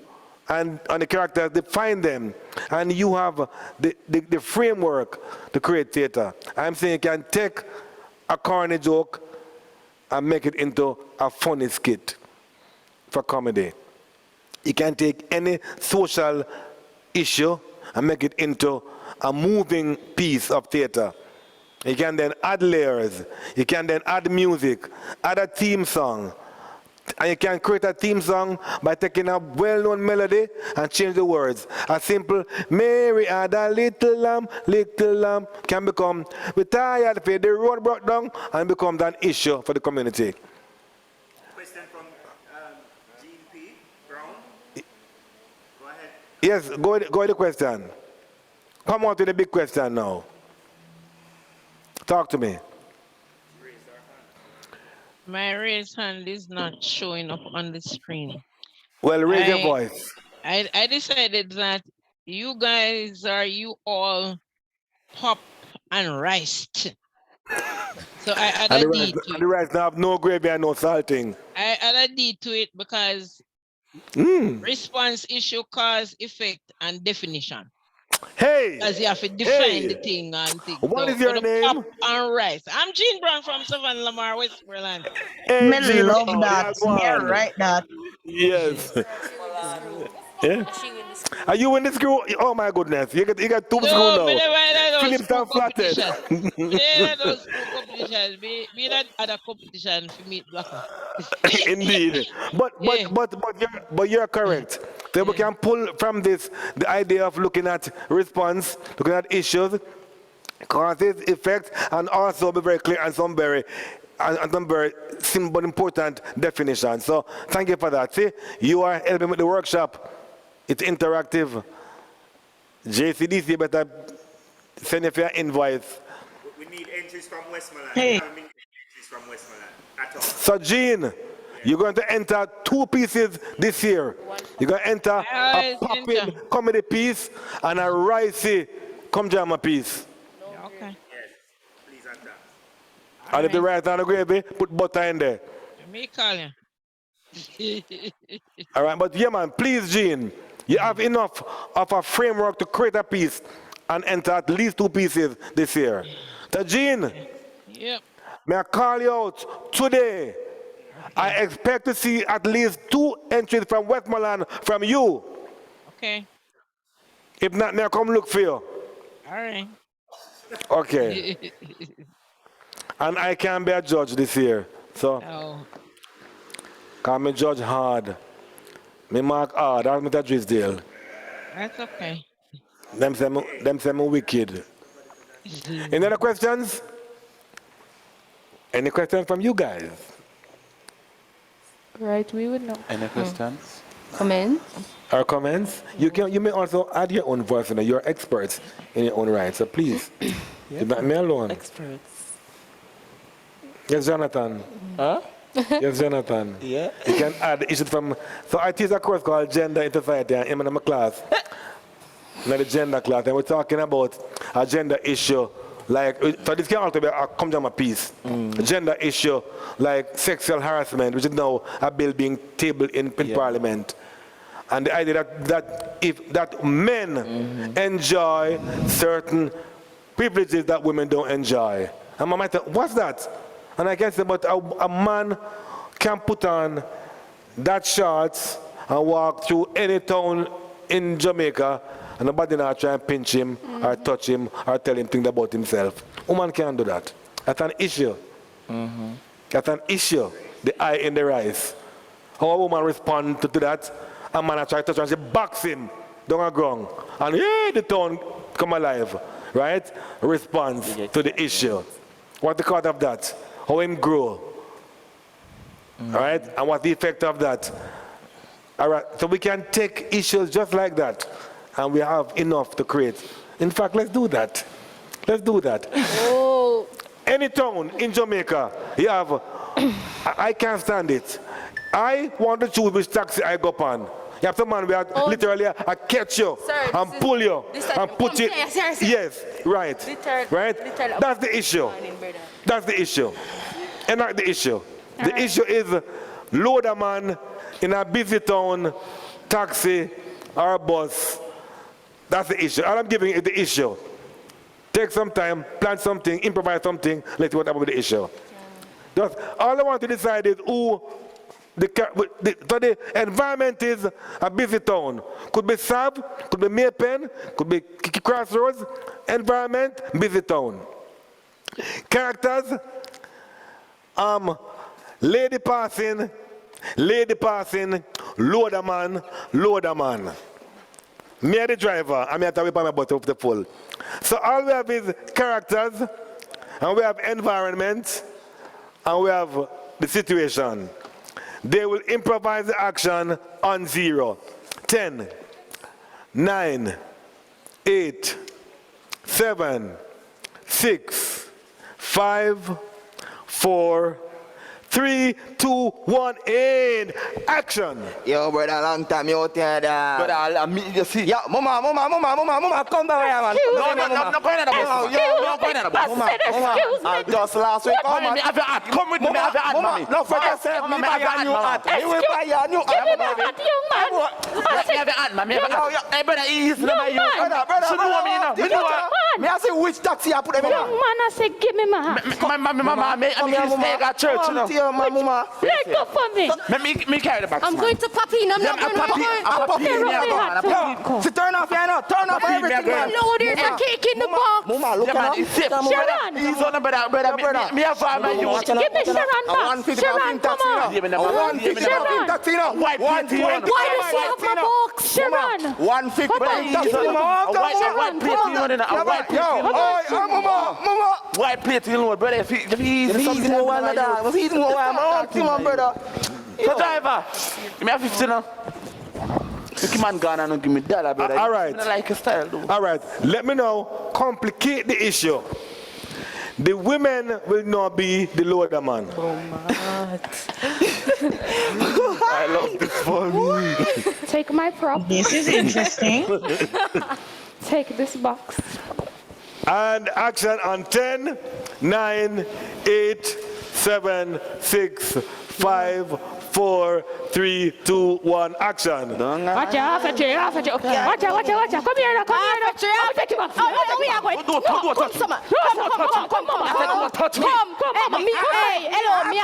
B: and on the characters, define them, and you have the framework to create theater. I'm saying you can take a corny joke and make it into a funny skit for comedy. You can take any social issue and make it into a moving piece of theater. You can then add layers. You can then add music, add a theme song. And you can create a theme song by taking a well-known melody and change the words. A simple, Mary had a little lamb, can become, we tired for the road brought down, and becomes an issue for the community.
J: Question from Gene P. Brown. Go ahead.
B: Yes, go with the question. Come on to the big question now. Talk to me.
F: My raised hand is not showing up on the screen.
B: Well, raise your voice.
F: I decided that you guys you all pop and rice. So I add a D to it.
B: The rice now have no gravy and no salting.
F: I add a D to it because response, issue, cause, effect, and definition.
B: Hey!
F: Because you have to define the thing and things.
B: What is your name?
F: Pop and rice. I'm Gene Brown from Savannah Lamar, Westmoreland.
B: Hey,
A: Me
B: Gene,
A: love
B: oh,
A: that. Yeah, right that.
B: Yes. Yeah. Are you in this crew? Oh my goodness. You got two screws now. Phillips and flatted.
F: Yeah, those competitions. Be that other competition for meet blacker.
B: Indeed. But you're correct. So we can pull from this the idea of looking at response, looking at issues, causes, effects, and also be very clear and some very simple but important definition. So thank you for that. See, you are helping with the workshop. It's interactive. JCDC better send you your invoice.
J: We need entries from Westmoreland.
A: Hey.
J: We haven't been getting entries from Westmoreland at all.
B: So Gene, you're going to enter 2 pieces this year. You're going to enter a popping comedy piece and a ricey come drama piece.
F: Okay.
J: Yes, please enter.
B: And if the rice and the gravy, put butter in there.
F: Me call you.
B: All right, but yeah, man, please, Gene, you have enough of a framework to create a piece and enter at least 2 pieces this year. So, Gene,
F: Yep.
B: may I call you out today? I expect to see at least 2 entries from Westmoreland from you.
F: Okay.
B: If not, may I come look for you?
F: All right.
B: Okay. And I can be a judge this year. So,
F: Oh.
B: can me judge hard. Me mark hard. That's Mr. Drisdale.
F: That's okay.
B: Them say me wicked. Any other questions? Any questions from you guys?
C: Right, we would know.
D: Any questions?
C: Comment?
B: Or comments? You may also add your own voice. You know, you're experts in your own right. So please, you're not me alone.
D: Experts.
B: Yes, Jonathan.
D: Huh?
B: Yes, Jonathan.
D: Yeah.
B: You can add issues from. So I teach a course called Gender in Society. I'm in my class. Not the gender class, and we're talking about a gender issue. Like, so this can also be a come down a piece. A gender issue like sexual harassment, which is now a bill being tabled in Parliament. And the idea that men enjoy certain privileges that women don't enjoy. And I might say, what's that? And I can say, but a man can put on that shorts and walk through any town in Jamaica and nobody now try and pinch him or touch him or tell him things about himself. Woman can't do that. That's an issue. That's an issue. The eye in the eyes. How a woman respond to that? A man try to touch her and she box him down on the ground. And yeah, the town come alive. Right? Response to the issue. What the cause of that? How him grow. Right? And what the effect of that? All right. So we can take issues just like that. And we have enough to create. In fact, let's do that. Let's do that.
C: Oh.
B: Any town in Jamaica, you have, I can't stand it. I want to choose which taxi I go on. You have some man where literally I catch you and pull you and put you. Yes, right. Right? That's the issue. That's the issue. And not the issue. The issue is load a man in a busy town, taxi or a bus. That's the issue. All I'm giving is the issue. Take some time, plan something, improvise something, let's see what happens with the issue. Just, all I want to decide is who, so the environment is a busy town. Could be Sab, could be Maypen, could be Crossroads, environment, busy town. Characters, lady passing, loader man. Me the driver, I'm here to whip my butt up the full. So all we have is characters, and we have environment, and we have the situation. They will improvise the action on 0. 10, 9, 8, 7, 6, 5, 4, 3, 2, 1, in action.
K: Yo, brother, long time you out here, brother. You see. Yo, mama, come back here, man. No, going at the bus. Yo, going at the bus. Mama, just last week. Mama, have your hat. Come with me, have your hat, mommy. No, for yourself, me buy your new hat. You will buy your new hat. Give me my hat, young man. Have your hat, man. Hey, brother, easy, my you. Brother, you know me now. You know what? Me I say which taxi I put them in.
C: Young man, I say, give me my hat.
K: Mama, me stay at church, you know. Mama.
C: Break up for me.
K: Me carry the box.
I: I'm going to Papi. I'm not going to
K: Papi. So turn off, you know. Turn off everything, man.
I: No, there's a cake in the box.
K: Mama, look at him.
C: Sharon.
K: He's on the brother. Me have a man.
C: Give me Sharon back. Sharon, come on.
K: Sharon. Taxi now.
C: Why does he have my box? Sharon.
K: 150 taxi. White plate, you know. White plate. Mama. White plate, you know, brother. If he's more one of that. If he's more one, my brother. So driver, give me a 50 now. You man gone and give me $1, brother.
B: All right.
K: I like a style, though.
B: All right. Let me now complicate the issue. The women will not be the loader man. I love this for me.
C: Take my prop.
A: This is interesting.
C: Take this box.
B: And action on 10, 9, 8, 7, 6, 5, 4, 3, 2, 1, action.
C: Watch out. Come here now. Come here now. I'll take you back. We are going. Come.
K: Touch me.
I: Hey, hello, me.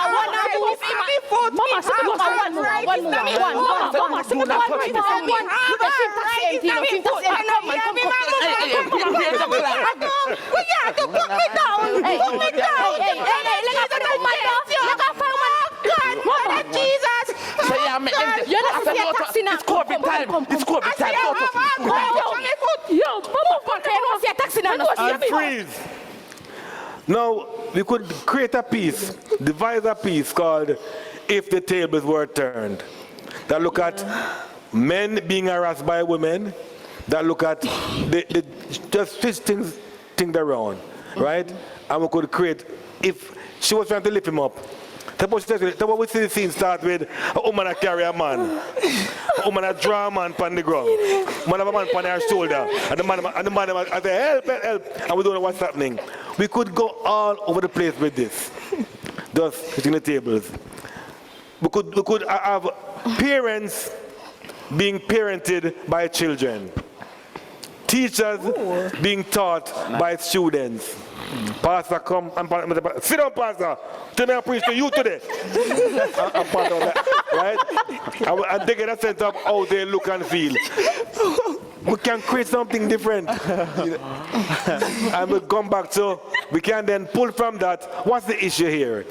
I: Mama,
K: It's COVID time. It's COVID time.
B: And freeze. Now, we could create a piece, devise a piece called If the Tables Were Turned. That look at men being harassed by women, that look at the just switch things around, right? And we could create, if she was trying to lift him up, suppose we see the scene start with a woman that carry a man, a woman that draw a man on the ground, man have a man on her shoulder, and the man I say, help, and we don't know what's happening. We could go all over the place with this, just sitting the tables. We could have parents being parented by children, teachers being taught by students. Pastor, come and sit down, Pastor. Tell me I preach to you today. I'm part of that, right? And they get a sense of how they look and feel. We can create something different. And we'll come back to, we can then pull from that, what's the issue here?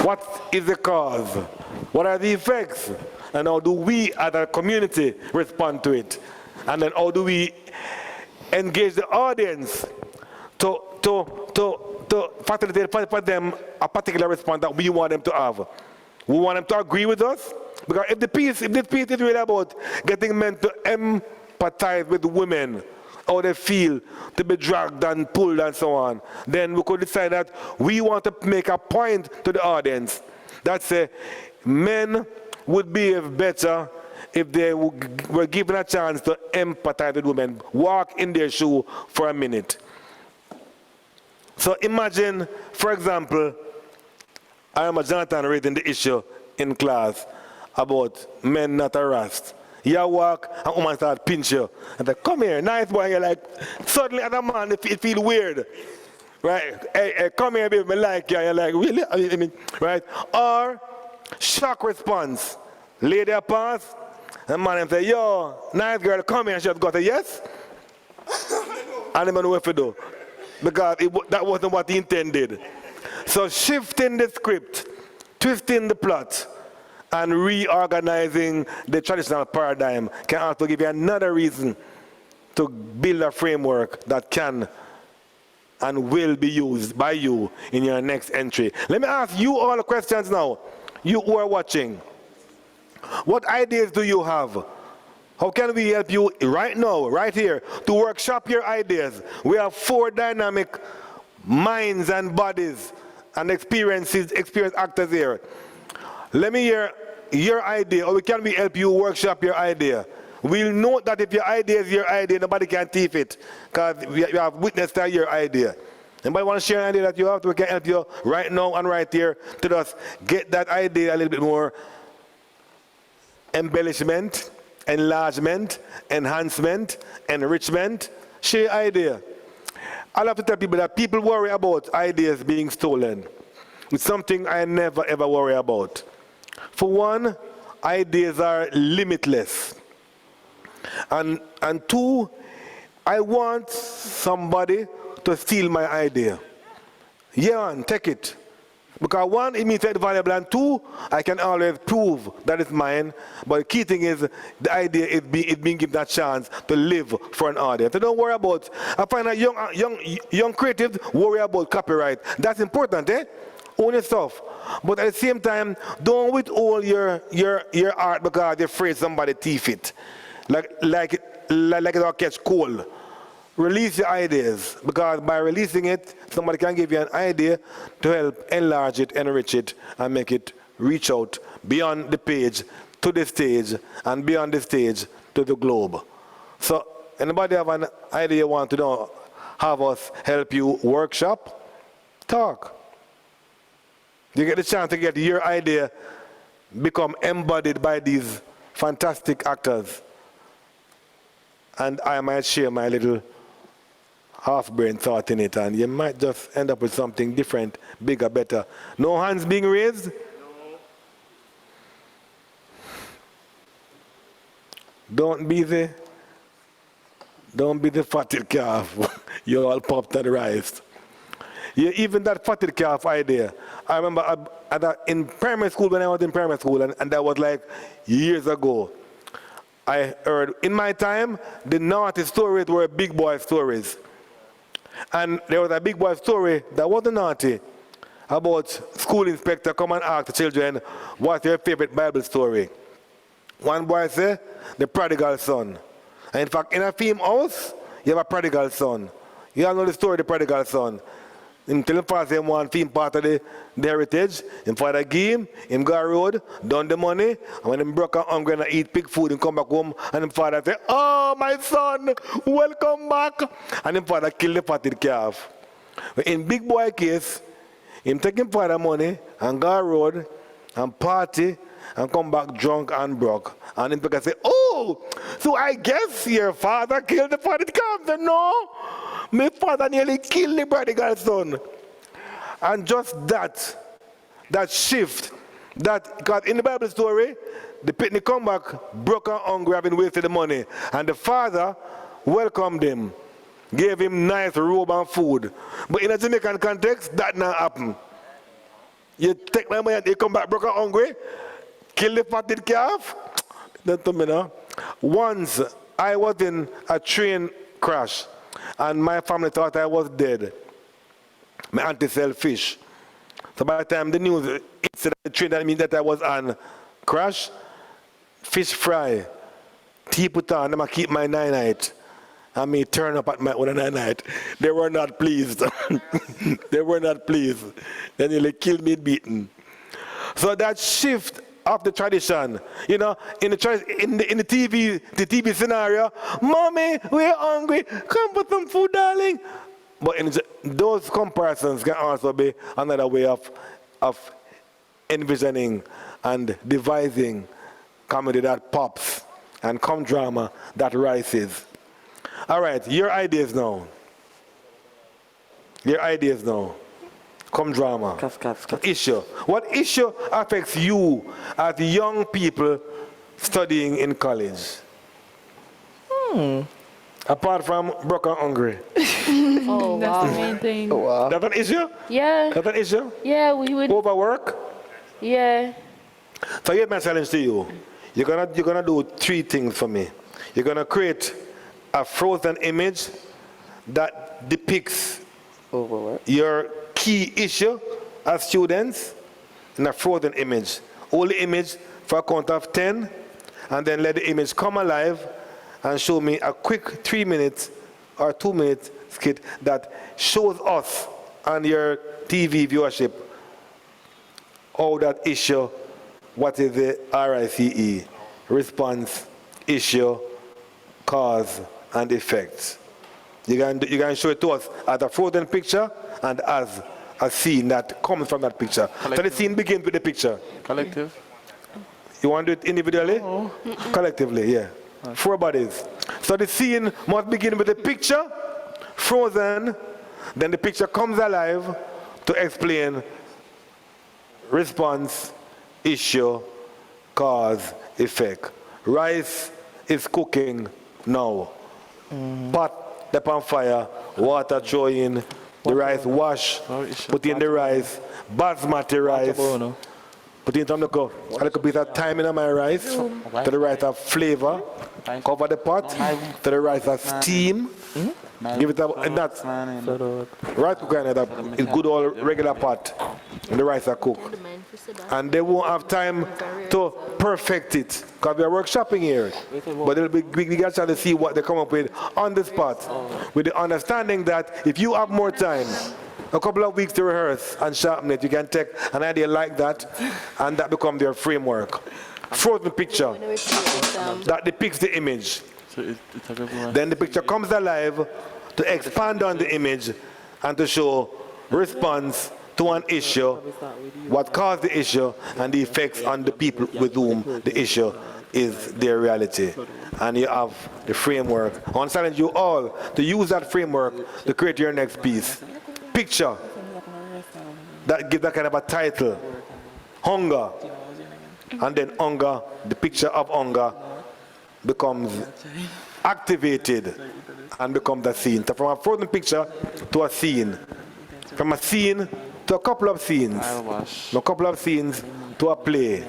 B: What is the cause? What are the effects? And how do we as a community respond to it? And then how do we engage the audience to facilitate for them a particular response that we want them to have? We want them to agree with us, because if this piece is really about getting men to empathize with women, how they feel to be dragged and pulled and so on, then we could decide that we want to make a point to the audience that say men would behave better if they were given a chance to empathize with women, walk in their shoe for a minute. So imagine, for example, I am a Jonathan reading the issue in class about men not harassed. You walk and woman start pinch you and say, come here, nice boy. You're like, suddenly as a man, it feel weird. Right? Hey, come here, baby, I like you. You're like, really? I mean, right? Or shock response. Lady pass, and man say, yo, nice girl, come here. And she has got a yes. And the man know what to do. Because that wasn't what he intended. So shifting the script, twisting the plot, and reorganizing the traditional paradigm can also give you another reason to build a framework that can and will be used by you in your next entry. Let me ask you all the questions now, you who are watching. What ideas do you have? How can we help you right now, right here, to workshop your ideas? We have 4 dynamic minds and bodies and experienced actors here. Let me hear your idea, or can we help you workshop your idea? We'll note that if your idea is your idea, nobody can thief it, because we have witnessed that your idea. Anybody want to share an idea that you have? We can help you right now and right here to just get that idea a little bit more embellishment, enlargement, enhancement, enrichment. Share your idea. I love to tell people that people worry about ideas being stolen. It's something I never ever worry about. For one, ideas are limitless. And 2, I want somebody to steal my idea. Yeah, and take it. Because 1, it means it's valuable, and 2, I can always prove that it's mine. But the key thing is the idea is being given that chance to live for an audience. So don't worry about, I find that young creatives worry about copyright. That's important, eh? Own your stuff. But at the same time, don't withhold your art because you're afraid somebody thief it. Like it'll catch cold. Release your ideas, because by releasing it, somebody can give you an idea to help enlarge it, enrich it, and make it reach out beyond the page to the stage, and beyond the stage to the globe. So, anybody have an idea you want to know, have us help you workshop? Talk. You get the chance to get your idea become embodied by these fantastic actors. And I might share my little half-brain thought in it, and you might just end up with something different, bigger, better. No hands being raised? No. Don't be the fatted calf. You all popped and rised. Yeah, even that fatted calf idea. I remember in primary school, when I was in primary school, and that was like years ago, I heard, in my time, the naughty stories were big boy stories. And there was a big boy story that wasn't naughty, about school inspector come and ask the children, what's your favorite Bible story? One boy said, the prodigal son. And in fact, in a theme house, you have a prodigal son. You all know the story of the prodigal son. Him tell him father him one theme part of the heritage. Him father give him go road, done the money, and when him broke and hungry and eat pig food, him come back home, and him father say, oh, my son, welcome back. And him father kill the fatted calf. But in big boy case, him take him father money and go road and party and come back drunk and broke. And him can say, oh, so I guess your father killed the fatted calf. I said, no. My father nearly killed the prodigal son. And just that shift That because in the Bible story, the picnic come back broke and hungry, having wasted the money, and the father welcomed him, gave him nice robe and food. But in a Jamaican context, that not happen. You take my money and you come back broke and hungry, kill the fatted calf. Don't tell me now. Once I was in a train crash, and my family thought I was dead. My auntie sell fish. So by the time the news said the train that means that I was on crash, fish fry, tea put on, I keep my 9-night. And me turn up at my own 9-night. They were not pleased. They were not pleased. Then they killed me beaten. So that shift of the tradition, you know, in the TV scenario, mommy, we're hungry, come put some food, darling. But in those comparisons can also be another way of envisioning and devising comedy that pops and come drama that rises. All right, your ideas now. Your ideas now. Come drama. Issue. What issue affects you as young people studying in college? Apart from broke and hungry.
C: Oh, wow. That's the main thing.
B: Oh, wow. That's an issue?
C: Yeah.
B: That's an issue?
C: Yeah, we would.
B: Overwork?
C: Yeah.
B: So here's my challenge to you. You're gonna do 3 things for me. You're gonna create a frozen image that depicts your key issue as students in a frozen image. Hold the image for a count of 10, and then let the image come alive and show me a quick 3 minutes or 2 minute skit that shows us and your TV viewership how that issue, what is the RICE, response, issue, cause, and effects. You can show it to us as a frozen picture and as a scene that comes from that picture. Collective. So the scene begins with the picture.
D: Collective.
B: You want to do it individually? Collectively, yeah. 4 bodies. So the scene must begin with the picture, frozen, then the picture comes alive to explain response, issue, cause, effect. Rice is cooking now. Pot up on fire, water throw in, the rice wash, put in the rice, basmati rice, put in some little bit of thyme in my rice, to the rice have flavor, cover the pot, to the rice have steam, give it up, and that's rice cooker is good old regular pot, and the rice are cooked. And they won't have time to perfect it, because we are workshopping here. But they'll be, we get a chance to see what they come up with on the spot, with the understanding that if you have more time, a couple of weeks to rehearse and sharpen it, you can take an idea like that, and that becomes their framework. Frozen picture that depicts the image. Then the picture comes alive to expand on the image and to show response to an issue, what caused the issue, and the effects on the people with whom the issue is their reality. And you have the framework. I want to challenge you all to use that framework to create your next piece. Picture that gives that kind of a title. Hunger. And then hunger, the picture of hunger becomes activated and becomes a scene. So from a frozen picture to a scene. From a scene to a couple of scenes. A couple of scenes to a play.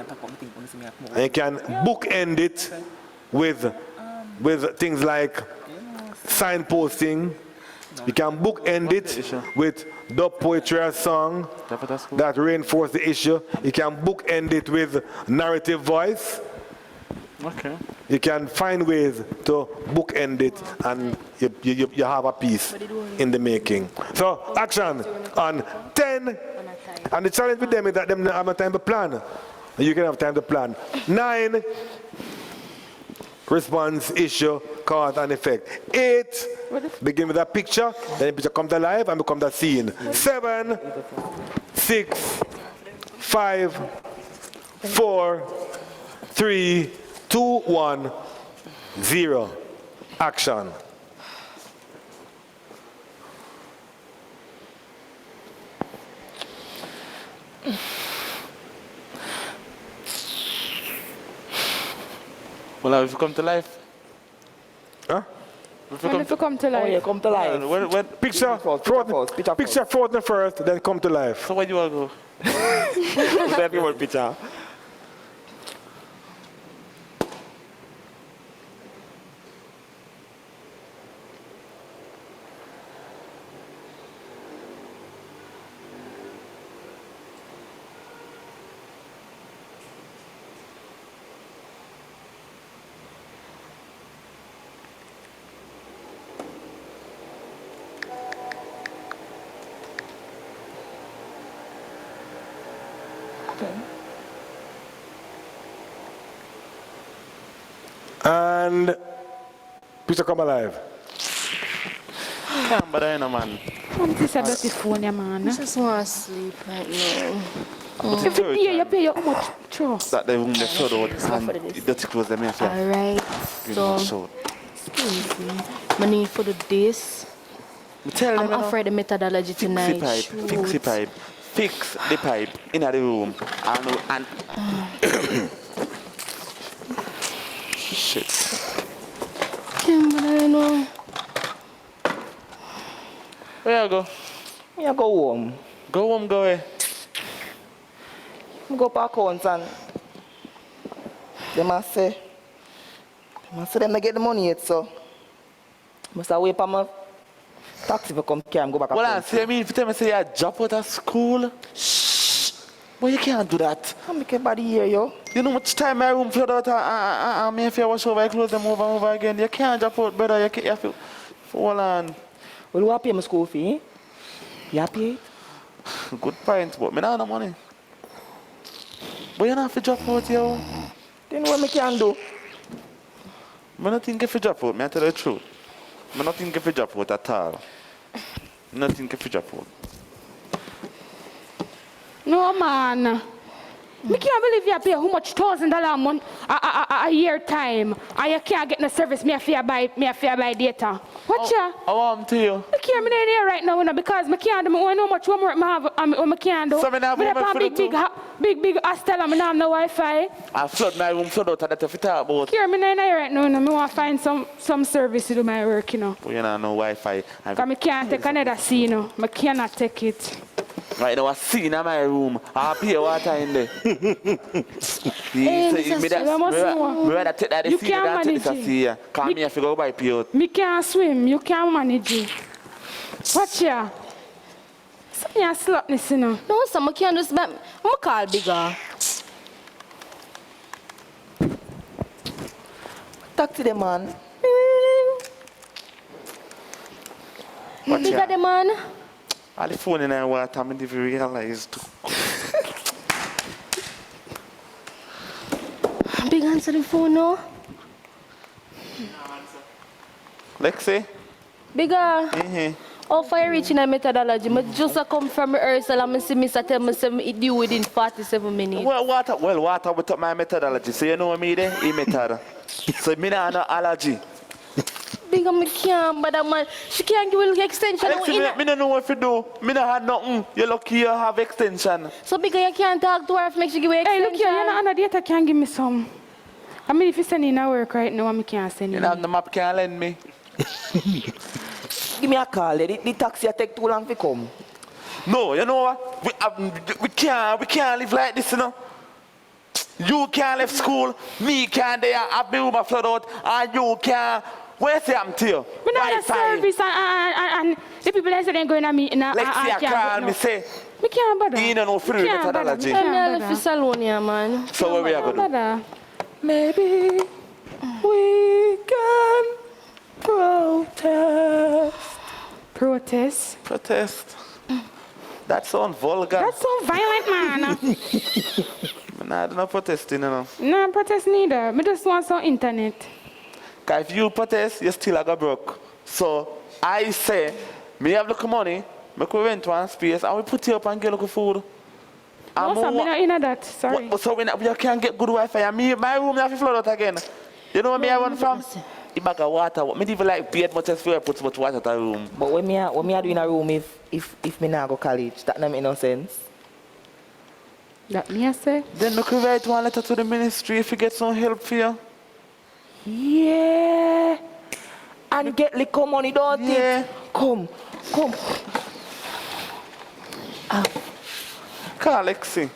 B: And you can bookend it with things like signposting. You can bookend it with dub poetry or song that reinforce the issue. You can bookend it with narrative voice. Okay. You can find ways to bookend it, and you have a piece in the making. So action on 10, and the challenge with them is that them don't have time to plan. You can have time to plan. 9, response, issue, cause, and effect. 8, begin with a picture, then the picture comes alive and becomes a scene. 7, 6, 5, 4, 3, 2, 1, 0. Action.
K: Well, if you come to life.
B: Huh?
K: If you
C: When if you come to
K: Oh,
C: life.
K: yeah, come to life.
B: Picture frozen first, then come to life.
K: So where you want to go? That's your picture.
B: And picture come alive.
K: Can't bother you, man.
C: This is a dirty phone, yeah, man.
I: I just want to sleep right now.
C: If you pay, you pay how much? True.
K: That the room they flood out and the clothes them here.
I: Alright, so excuse me. I need for the this. I'm afraid the methodology tonight.
K: Fix the pipe. Fix the pipe in the room. And shit.
I: But I know.
K: Where you go?
L: I go home.
K: Go home, go away.
L: I go back home and they must say them not get the money yet, so I must wait for my taxi to come here and go back
K: Well,
L: home.
K: see, I mean, if you tell me say you drop out of school, shh. But you can't do that.
L: I make everybody hear you.
K: You know how much time my room flood out and me if you wash over your clothes them over and over again. You can't drop out, brother. You have to hold on.
L: Well, you pay my school fee? You pay it?
K: Good point, but I don't have no money. But you don't have to drop out, yo.
L: Then what I can do?
K: I don't think if you drop out, I tell you the truth. I don't think if you drop out at all. I don't think if you drop out.
C: No, man. I can't believe you pay how much $1,000 a month a year time, and you can't get no service. Me have to buy data. What ya?
K: I want to you.
C: I can't be here right now, because I can't do. I know how much homework I have. I can't do.
K: So I have homework for
C: big hostel, and I have no Wi-Fi.
K: I flood my room flood out and that's what you talk about.
C: Here, I'm not here right now. I want to find some service to do my work, you know.
K: But you don't know Wi-Fi.
C: Because I can't take another scene, you know. I cannot take it.
K: Right now, I see in my room. I pay water in there. rather take that
C: You can't manage it.
K: Come here if you go by pure.
C: Me can't swim. You can't manage it. Watch ya. Some ya slutness, you know.
I: No, some I can't just I'm call bigger.
L: Talk to the man.
I: Bigger the man.
K: All the phone in there water, I didn't realize.
I: Big answer the phone now.
K: Lexi?
I: Bigger.
K: Mm-hmm.
I: How far reach in a methodology? I just come from rehearsal and I see Mr. tell me say it due within 47 minutes.
K: Well, water with my methodology. So you know what I mean? He method. So me not no allergy.
I: Bigger me can't, but that man, she can't give a little extension.
K: Lexi, me don't know what to do. Me not have nothing. You're lucky you have extension.
I: So bigger you can't talk to her if make she give you extension.
C: Hey, look here, you're not on a data, can give me some. I mean, if you send in a work right now, I can't send in.
K: You have the map, can't lend me.
L: Give me a call. The taxi take too long to come.
K: No, you know what? We can't live like this, you know. You can't leave school, me can't there, I've been with my flood out, and you can't. Where's the to you?
C: But not a service and the people that say they're going to meet now.
K: Lexi, I call me say.
C: We can't bother.
K: You don't know free methodology.
I: I'm not salon here, man.
K: So what we are going to do?
L: Maybe we can protest.
C: Protest?
K: Protest. That sounds vulgar.
C: That's so violent, man.
K: Nah, I don't protesting, you know.
C: No, protest neither. I just want some internet.
K: Because if you protest, you still are broke. So I say, me have look money, make we rent one space, and we put you up and get look food.
C: No, sir, I'm not in that. Sorry.
K: So we can't get good Wi-Fi. And me, my room have to flood out again. You know where me I run from? The bag of water. Me even like beard much as for put so much water in the room.
L: But when me do in a room if me not go college, that don't make no sense.
C: That me I say?
K: Then we could write one letter to the ministry if you get some help for you.
L: Yeah. And get little money, don't it? Come.
K: Call Lexi.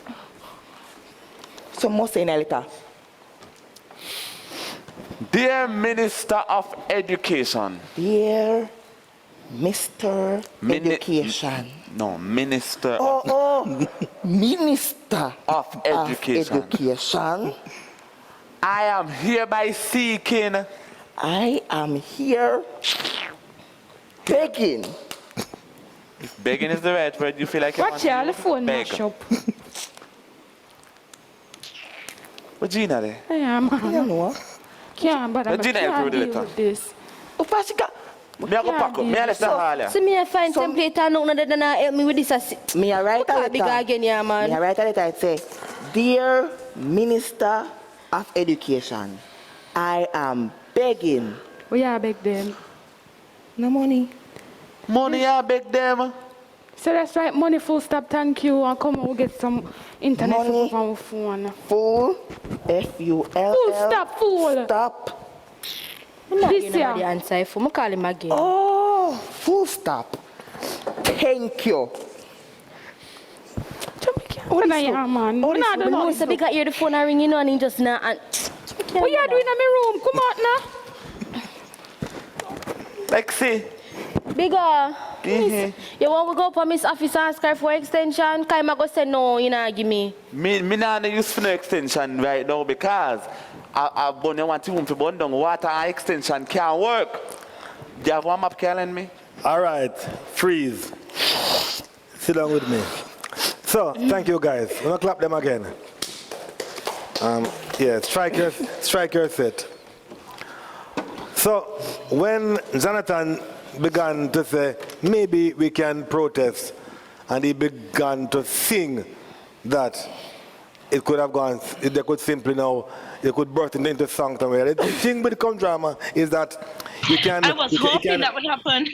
L: Some more saying a letter.
K: Dear Minister of Education.
L: Dear Mr. Education.
K: No, Minister
L: Minister
K: of Education. I am hereby seeking.
L: I am here begging.
K: If begging is the right word, you feel like
C: Watch your the phone
K: beg.
C: mash up.
K: What Gina there?
C: Yeah, man.
L: You know.
C: Can't, but I'm
K: Gina help you with the
C: deal
K: letter.
C: with this.
K: Me I go pack up. Me I left the hall.
I: So me I find template and nothing that done help me with this.
L: Me I write a letter.
I: Big again, yeah, man.
L: Me I write a letter. It say, Dear Minister of Education, I am begging.
C: We are beg them.
L: No money.
K: Money I beg them.
C: So that's right, money full stop, thank you. And come on, we'll get some internet
L: Money.
C: on our phone.
L: Full. F-U-L-L.
C: Full stop, fool.
L: Stop.
I: I'm not
C: This
I: giving
C: year.
I: nobody answer. If I call him again.
L: Oh, full stop. Thank you.
C: What are you, man?
L: Oh,
C: We not
L: this
C: do
I: No,
C: nothing.
I: so big hear the phone ring, you know, and he just now. And
C: What you doing in my room? Come out now.
K: Lexi.
I: Bigger.
K: Mhm.
I: You want to go up on Miss Office and ask her for extension? Kaima go say no, you know, give me.
K: Me not use for no extension right now because I burn want to burn down water and extension can't work. Do you have one map calling me?
B: All right, freeze. Sit down with me. So, thank you guys. I'm gonna clap them again. Yeah, striker set. So, when Jonathan began to say, maybe we can protest, and he began to sing that it could have gone, they could simply now, they could burst into song somewhere. The thing with the come drama is that you can.
M: I was hoping that would happen.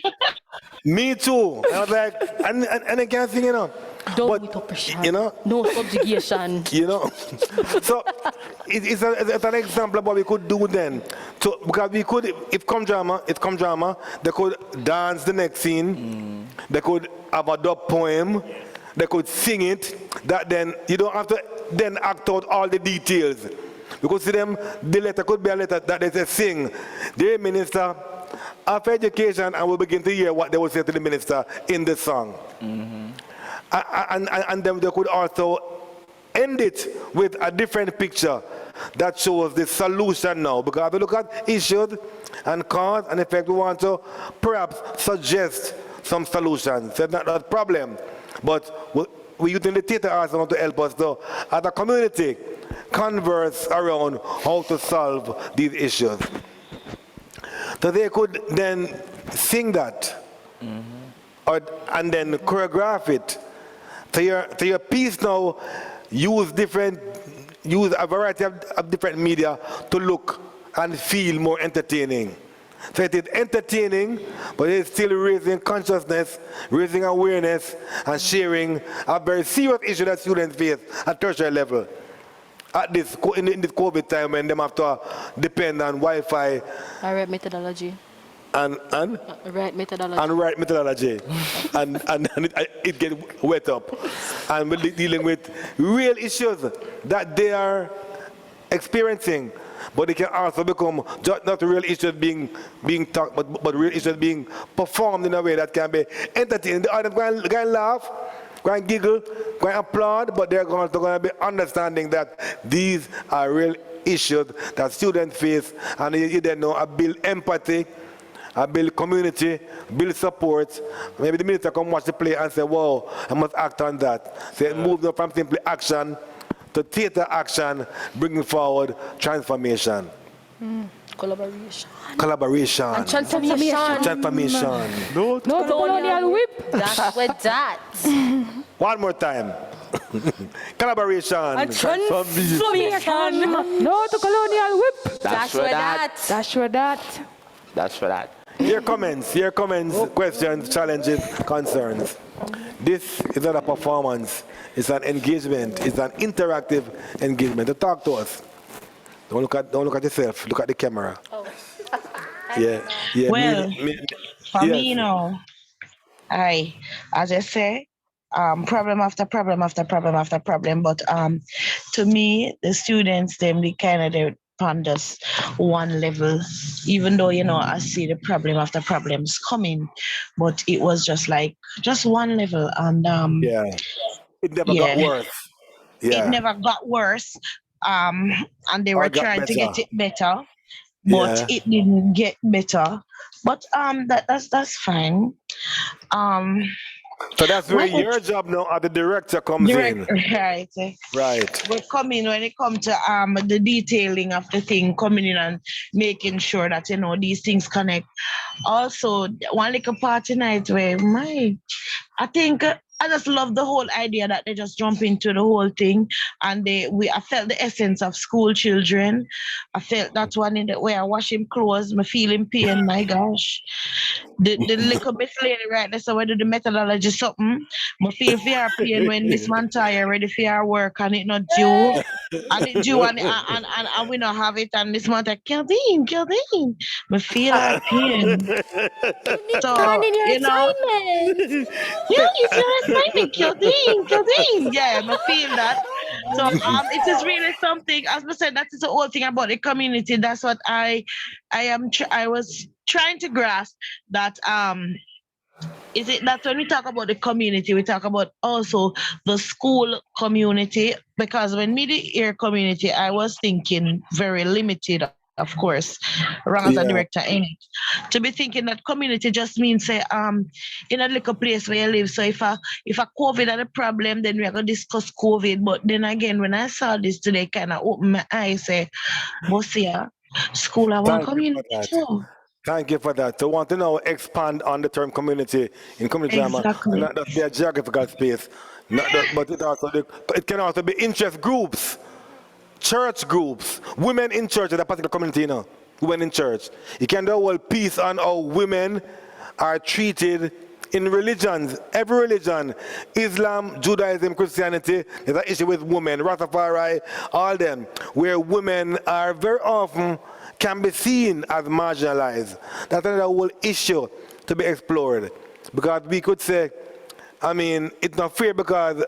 B: Me too. I was like, and I can't sing, you know.
I: Don't with oppression.
B: You know?
I: No subjugation.
B: You know? So, it's an example of what we could do then. So, because we could, if come drama, they could dance the next scene, they could have a dub poem, they could sing it, that then, you don't have to then act out all the details. Because to them, the letter could be a letter that they say sing. Dear Minister of Education, and we'll begin to hear what they will say to the minister in the song. And then they could also end it with a different picture that shows the solution now. Because if we look at issues and cause and effect, we want to perhaps suggest some solutions. It's not a problem, but we using the theater arts to help us to, as a community, converse around how to solve these issues. So they could then sing that, and then choreograph it. To your piece now, use a variety of different media to look and feel more entertaining. So it is entertaining, but it is still raising consciousness, raising awareness, and sharing a very serious issue that students face at tertiary level. At this, in this COVID time when they have to depend on Wi-Fi.
I: Alright, methodology.
B: And
I: right methodology.
B: And right methodology. and it gets wet up. And we're dealing with real issues that they are experiencing. But it can also become just not real issues being talked, but real issues being performed in a way that can be entertaining. The audience go and laugh, go and giggle, go and applaud, but they're going to be understanding that these are real issues that students face, and you then know I build empathy, I build community, build support. Maybe the minister come watch the play and say, wow, I must act on that. So it moves from simply action to theater action, bringing forward transformation.
I: Collaboration.
B: Collaboration.
I: And transformation.
B: Transformation.
C: No colonial whip.
I: That's with that.
B: One more time. Collaboration.
I: And transformation.
C: No to colonial whip.
I: That's for that.
C: That's for that.
K: That's for that.
B: Your comments, questions, challenges, concerns. This is not a performance. It's an engagement. It's an interactive engagement. To talk to us. Don't look at yourself. Look at the camera.
C: Oh.
B: Yeah, yeah.
A: Well, for me,
B: Yes.
A: as I say, problem after problem after problem after problem. But to me, the students, them, they kind of they on just one level, even though I see the problem after problems coming, but it was just like just one level, and
B: Yeah. It never got
A: yeah,
B: worse.
A: it
B: Yeah.
A: never got worse. And they
B: Or
A: were
B: got
A: trying to get
B: better.
A: it better, but
B: Yeah.
A: it didn't get better. But that's fine. Um,
B: So that's where
A: when it
B: your job now as the director comes
A: direct
B: in.
A: right,
B: Right.
A: we come in when it comes to the detailing of the thing, coming in and making sure that these things connect. Also, one little party night where I think I just love the whole idea that they just jump into the whole thing, and I felt the essence of school children. I felt that one in the way I wash him clothes, my feeling pain, my gosh. The little bit lady right there, so whether the methodology something, I feel fear pain when this man tired ready for our work and it not due. And it due and we not have it, and this man like Kildeen. I feel our pain.
C: You need to
A: So,
C: hand in your assignment.
A: yeah, it's your assignment, Kildeen. Yeah, I feel that. So it is really something. As I said, that is the whole thing about the community. That's what I was trying to grasp that is it that when we talk about the community, we talk about also the school community, because when me the hear community, I was thinking very limited, of course, wrong as a director
B: Yeah.
A: in it. To be thinking that community just means say in a little place where you live. So if a COVID had a problem, then we are gonna discuss COVID. But then again, when I saw this today, kind of opened my eyes, say, but yeah, school I want
B: Thank you for
A: community
B: that.
A: too.
B: Thank you for that. So, want to now expand on the term community in community drama, and
A: Exactly.
B: not just be a geographical space, not that, but it can also be interest groups, church groups, women in church in a particular community, women in church. You can do a whole piece on how women are treated in religions, every religion, Islam, Judaism, Christianity, there's an issue with women, Rastafari, all them, where women are very often can be seen as marginalized. That's another whole issue to be explored. Because we could say, I mean, it's not fair because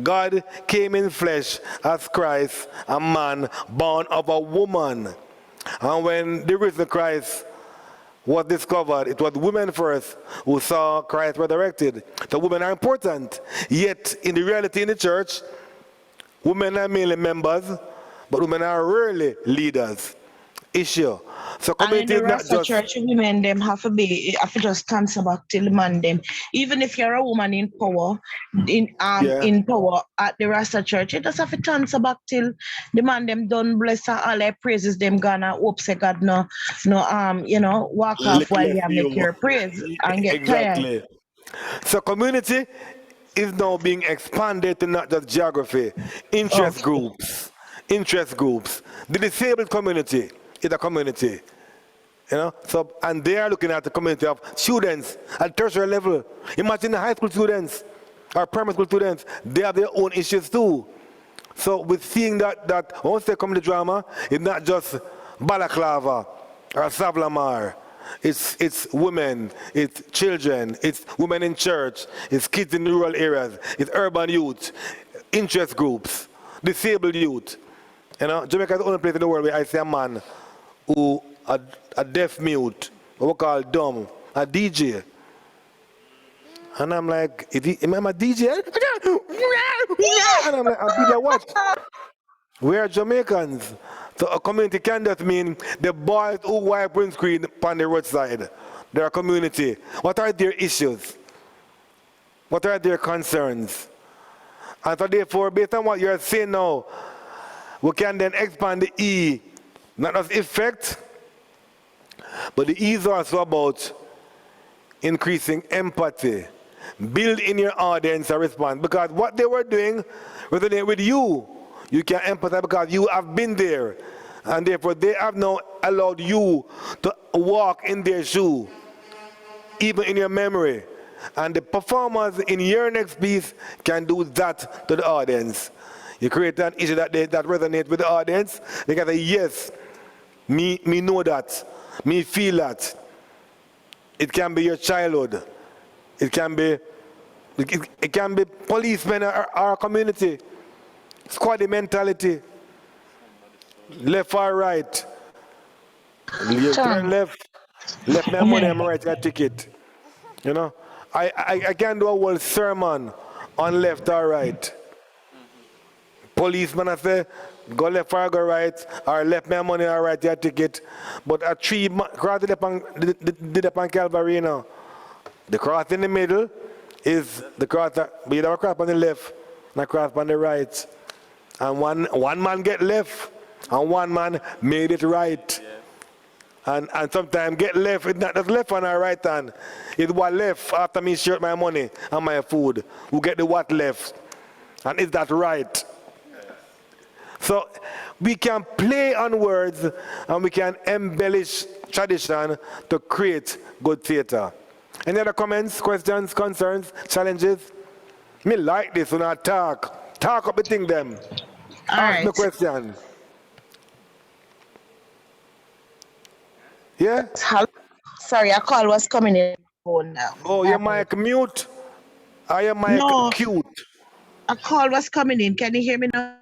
B: God came in flesh as Christ, a man born of a woman. And when the risen Christ was discovered, it was women first who saw Christ resurrected. So women are important. Yet, in the reality in the church, women are mainly members, but women are rarely leaders. Issue. So
A: And in
B: community
A: the
B: is not
A: Rasta
B: just,
A: church, women them have to just answer back till the man them. Even if you're a woman
B: yeah,
A: in power at the Rasta church, you just have to answer back till the man them done bless her, all their praises them gonna hope say God walk off
B: lick
A: while
B: left
A: you make
B: you.
A: your praise and get tired.
B: Exactly. So community is now being expanded to not just geography, interest
A: Okay.
B: groups, interest groups. The disabled community is a community, So and they are looking at the community of students at tertiary level. Imagine the high school students or primary school students; they have their own issues too. So with seeing that once they come to drama, it's not just balaclava or savlamar. It's women, it's children, it's women in church, it's kids in rural areas, it's urban youth, interest groups, disabled youth. Jamaica is the only place in the world where I see a man who a deaf mute, what we call dumb, a DJ. And I'm like, am I a DJ? And I'm like, a DJ what? We are Jamaicans. So a community can just mean the boys who wipe windscreen on the roadside. They're a community. What are their issues? What are their concerns? And so therefore, based on what you're saying now, we can then expand the E, not as effect, but the E is also about increasing empathy. Build in your audience a response. Because what they were doing resonated with you. You can empathize because you have been there. And therefore they have now allowed you to walk in their shoe, even in your memory. And the performers in your next piece can do that to the audience. You create an issue that resonates with the audience. They can say, yes, me know that. Me feel that. It can be your childhood. It can be policemen or our community. Squaddy mentality. Left or right. You turn left my money, I'm right your ticket. You know? I can do a whole sermon on left or right. Policeman I say, go left or go right, or left my money or right your ticket. But a tree cross did upon Calvary, you know. The cross in the middle is the cross, but you have a cross on the left and a cross on the right. And one man get left and one man made it right. And sometimes get left, it's not just left on our right hand. It's what left after me short my money and my food. Who get the what left? And is that right? So we can play on words and we can embellish tradition to create good theater. Any other comments, questions, concerns, challenges? Me like this when I talk. Talk up the thing them. Ask the question. Yeah?
A: Sorry, a call was coming in phone now.
B: Oh, your mic mute? Or your mic cute?
A: A call was coming in. Can you hear me now?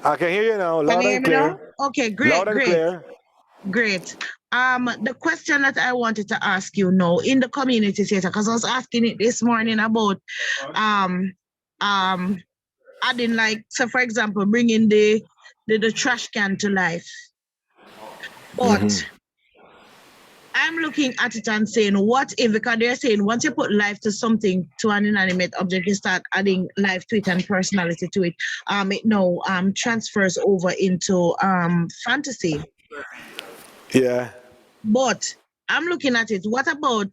B: I can hear you now, loud and clear.
A: Okay, great,
B: Loud and clear.
A: Great. The question that I wanted to ask you now in the community theater, because I was asking it this morning about adding, like, so for example, bringing the trash can to life. But I'm looking at it and saying, what if, because they're saying once you put life to something, to an inanimate object, you start adding life to it and personality to it. It now transfers over into fantasy.
B: Yeah.
A: But I'm looking at it. What about,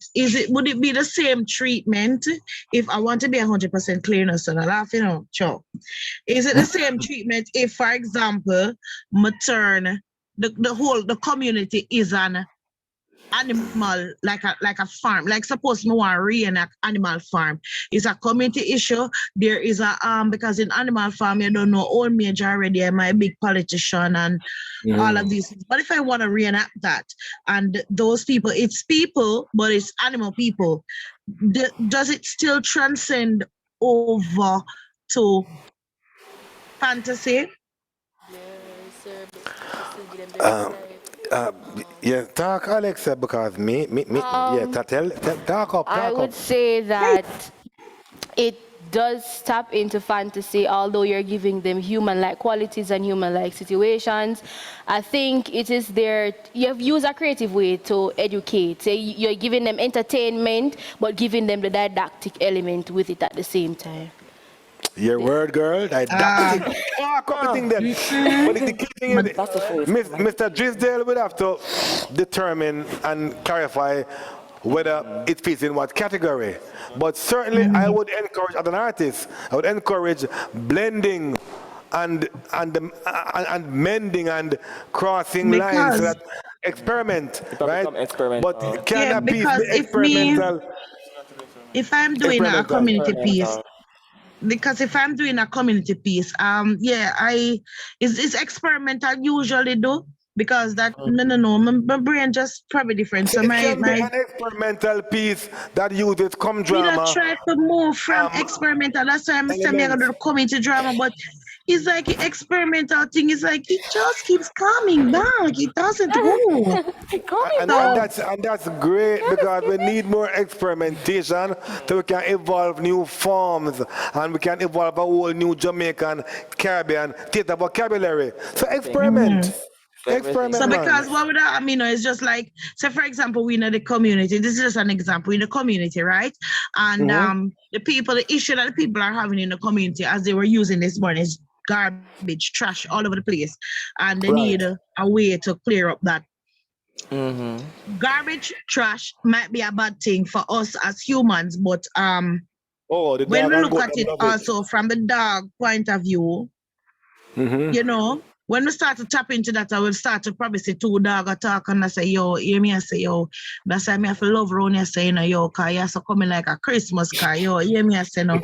A: would it be the same treatment if I want to be 100% clear, so I laugh, sure. Is it the same treatment if, for example, the community is an animal, like a farm, like suppose me want to reenact animal farm. It's a community issue. There is a because in animal farm you don't know all major already, am I a big politician and all of these things. But if I want to reenact that and those people, it's people, but it's animal people, does it still transcend over to fantasy?
B: Yeah, talk, Alexa, because talk up.
C: I would say that it does tap into fantasy, although you're giving them human-like qualities and human-like situations. I think it is there, you have used a creative way to educate. Say you're giving them entertainment, but giving them the didactic element with it at the same time.
B: Your word, girl. Didactic. Thing then. But the key thing is, Mr. Drisdale would have to determine and clarify whether it fits in what category. But certainly I would encourage, as an artist, I would encourage blending and mending and crossing lines, so that experiment, right? But can that piece be experimental?
A: If I'm doing a community piece, because if I'm doing a community piece, it's experimental usually though, because that my brain just probably different. So
B: it can be an experimental piece that uses drama.
A: We try to move from experimental. That's why I'm saying I'm gonna do community drama, but it's like the experimental thing. It's like it just keeps coming back. It doesn't go.
B: And that's great, because we need more experimentation so we can evolve new forms and we can evolve a whole new Jamaican, Caribbean theater vocabulary. So experiment. Experiment.
A: So because what would I mean is just like, say for example, we know the community. This is just an example in the community, right? And the issue that the people are having in the community, as they were using this morning, is garbage, trash all over the place, and they need a way to clear up that. Garbage, trash might be a bad thing for us as humans, but when we look at it also from the dog point of view, when we start to tap into that, I will start to probably say two dog talk and I say, yo, hear me, I say, yo, that's why me have to love around you, say, you know, yo, cause you have to come in like a Christmas car, yo, hear me, I say, no,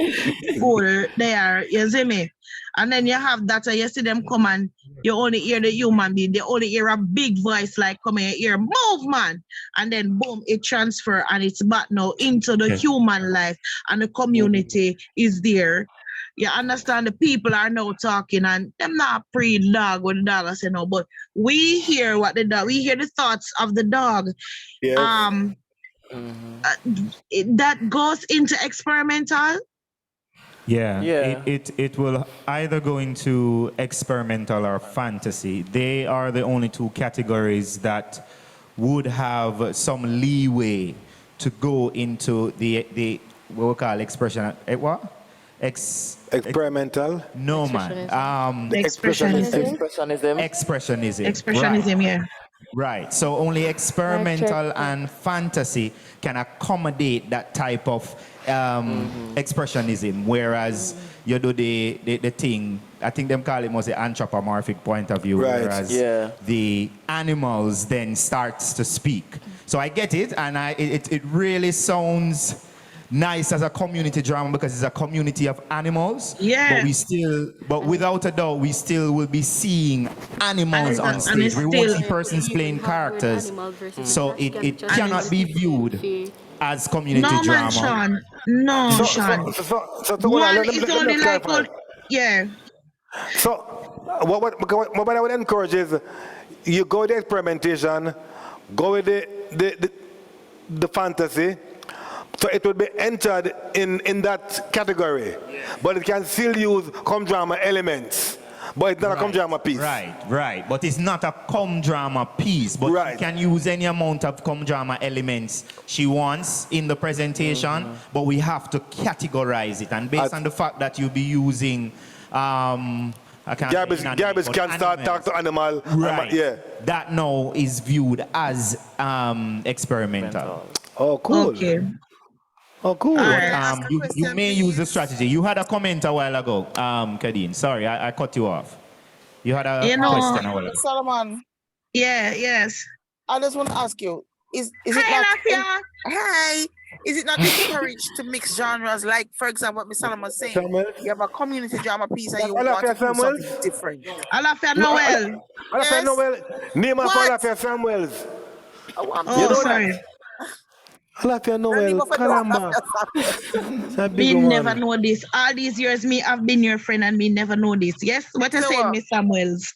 A: full there, you see me? And then you have that, you see them come and you only hear the human being, they only hear a big voice like come in your ear, move, man. And then boom, it transfer and it's back now into the human life and the community is there. You understand the people are now talking and them not pre-dog when the dog I say no, but we hear what the dog, we hear the thoughts of the dog.
B: Yes.
A: That goes into experimental.
M: Yeah. It will either go into experimental or fantasy. They are the only two categories that would have some leeway to go into the what we call expression. What?
B: Experimental?
M: No, man.
A: Expressionism.
M: Right.
A: Yeah.
M: Right. So only experimental and fantasy can accommodate that type of expressionism, whereas you do the thing, I think them call it most the anthropomorphic point of view,
B: Right.
M: whereas the animals then starts to speak. So I get it, and it really sounds nice as a community drama because it's a community of animals.
A: Yeah.
M: But without a doubt, we still will be seeing animals on stage. We won't see persons playing characters. So it cannot be viewed as community
A: no,
M: drama.
A: Man, Sean. No, Sean.
B: So
A: one is only like, yeah.
B: So what I would encourage is you go with the experimentation, go with the fantasy. So it will be entered in that category, but it can still use com-drama elements, but it's not a com-drama piece.
M: Right. But it's not a com-drama piece, but you can use any amount of com-drama elements she wants in the presentation, but we have to categorize it. And based on the fact that you'll be using
B: garbage can start talk to animal.
M: Right. That now is viewed as experimental.
B: Oh, cool.
A: Okay.
B: Oh, cool.
M: But, you may use the strategy. You had a comment a while ago, Kadeen. Sorry, I cut you off. You had a question a while ago.
L: Solomon.
A: Yeah, yes.
L: I just want to ask you, is it not... Hi. Is it not encouraged to mix genres? Like, for example, what Miss Solomon was saying, you have a community drama piece and you want to do something different.
A: Alafia Noel.
B: Alafia Noel. Name of Alafia Samuels.
A: Oh, sorry.
B: Alafia Noel. Caramba.
A: Me never know this. All these years, me have been your friend and me never know this. Yes? What you saying, Miss Samuels?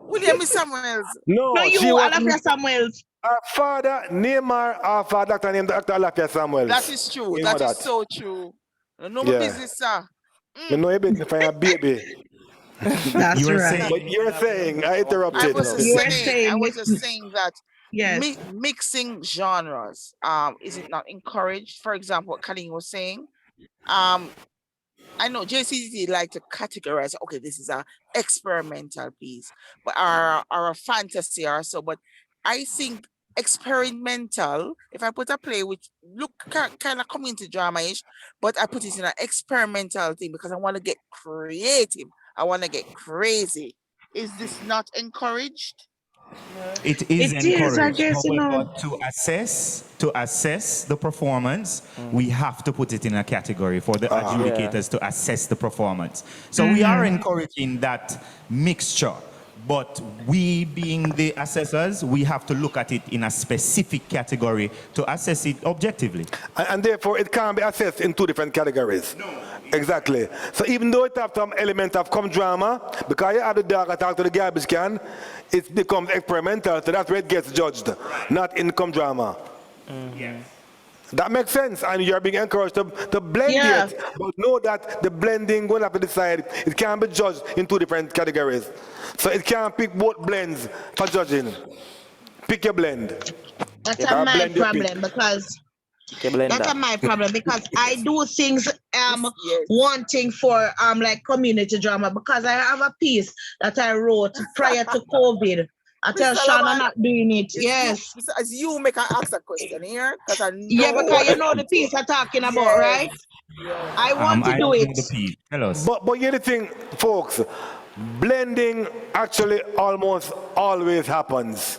L: William Miss Samuels.
B: No,
A: you, Alafia Samuels.
B: Our father, Neymar, our father, doctor named Dr. Alafia Samuels.
L: That is true. That is so true. No more business, sir.
B: You know, you're business for a baby.
A: That's right.
B: But you're saying, I interrupted.
L: I was just saying that mixing genres, is it not encouraged? For example, what Colleen was saying, I know JCC like to categorize, okay, this is a experimental piece, but or a fantasy or so, but I think experimental, if I put a play which look kind of community drama-ish, but I put it in an experimental thing because I want to get creative, I want to get crazy. Is this not encouraged?
M: It is encouraged. I guess, but to assess the performance, we have to put it in a category for the adjudicators to assess the performance. So we are encouraging that mixture, but we being the assessors, we have to look at it in a specific category to assess it objectively.
B: And therefore, it can't be assessed in two different categories. No. Exactly. So even though it has some element of drama, because you have the dog attack to the garbage can, it becomes experimental, so that's where it gets judged, not in drama.
M: Yes.
B: That makes sense, and you're being encouraged to blend it, but know that the blending, going to have to decide, it can't be judged in two different categories. So it can't pick both blends for judging. Pick your blend.
A: That's my problem because that's my problem because I do things wanting for like community drama because I have a piece that I wrote prior to COVID. I tell Sean I'm not doing it. Yes.
L: As you make an ask a question here, because I know.
A: Yeah, because you know the piece I'm talking about, right? I want to do it.
M: The piece. Tell us.
B: But here's the thing, folks. blending actually almost always happens.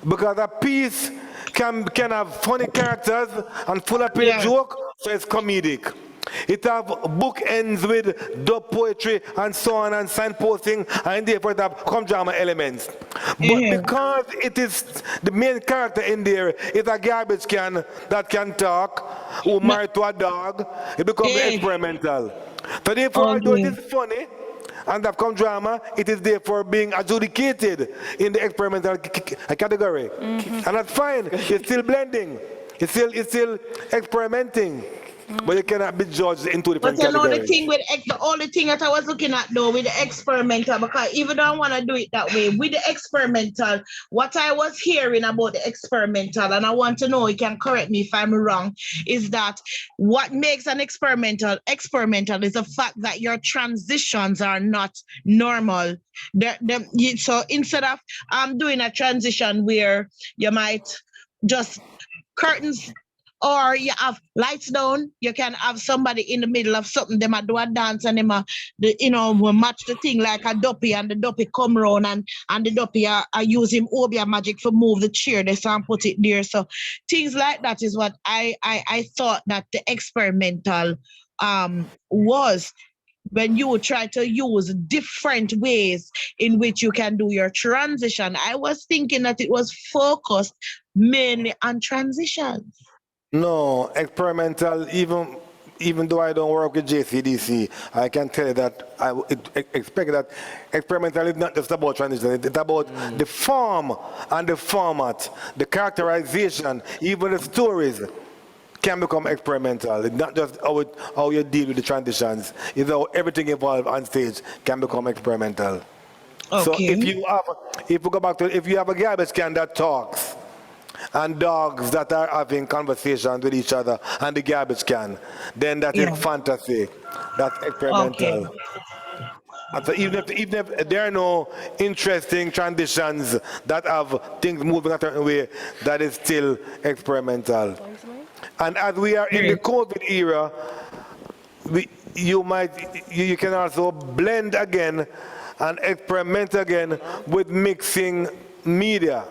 B: Because a piece can have funny characters and full of page joke, so it's comedic. It have bookends with dub poetry and so on and signposting, and therefore it have come drama elements. But because it is the main character in there is a garbage can that can talk, who married to a dog, it becomes experimental. So therefore, although it is funny and have come drama, it is therefore being adjudicated in the experimental category. And that's fine. It's still blending. It's still experimenting. But you cannot be judged in two different categories.
A: But you know the only thing that I was looking at though with the experimental, because even though I want to do it that way, with the experimental, what I was hearing about the experimental, and I want to know, you can correct me if I'm wrong, is that what makes an experimental is the fact that your transitions are not normal. So instead of doing a transition where you might just curtains, or you have lights down, you can have somebody in the middle of something, they might do a dance and they might, will match the thing like a duppy, and the duppy come round and the duppy are use him obia magic to move the chair, they and put it there. So things like that is what I thought that the experimental was, when you try to use different ways in which you can do your transition. I was thinking that it was focused mainly on transitions.
B: No, experimental, even though I don't work with JCDC, I can tell you that I expect that experimental is not just about transition, it's about the form and the format, the characterization, even the stories can become experimental. It's not just how you deal with the transitions, it's how everything involved on stage can become experimental. Okay. So if you have a garbage can that talks, and dogs that are having conversations with each other and the garbage can, then that is fantasy. That's experimental. Okay. And so even if there are no interesting transitions that have things moving a certain way, that is still experimental. And as we are in the COVID era, you can also blend again and experiment again with mixing media.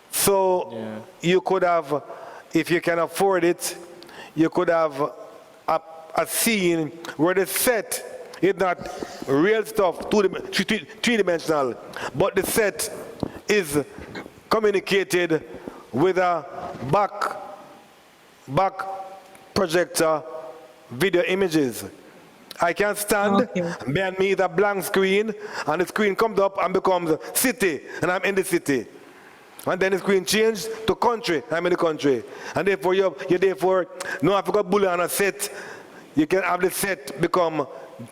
B: So you could have, if you can afford it, you could have a scene where the set is not real stuff, three-dimensional, but the set is communicated with a back projector video images. I can stand, behind me is a blank screen, and the screen comes up and becomes city, and I'm in the city. And then the screen changed to country. I'm in the country. And therefore, you therefore no have to go bully on a set. You can have the set become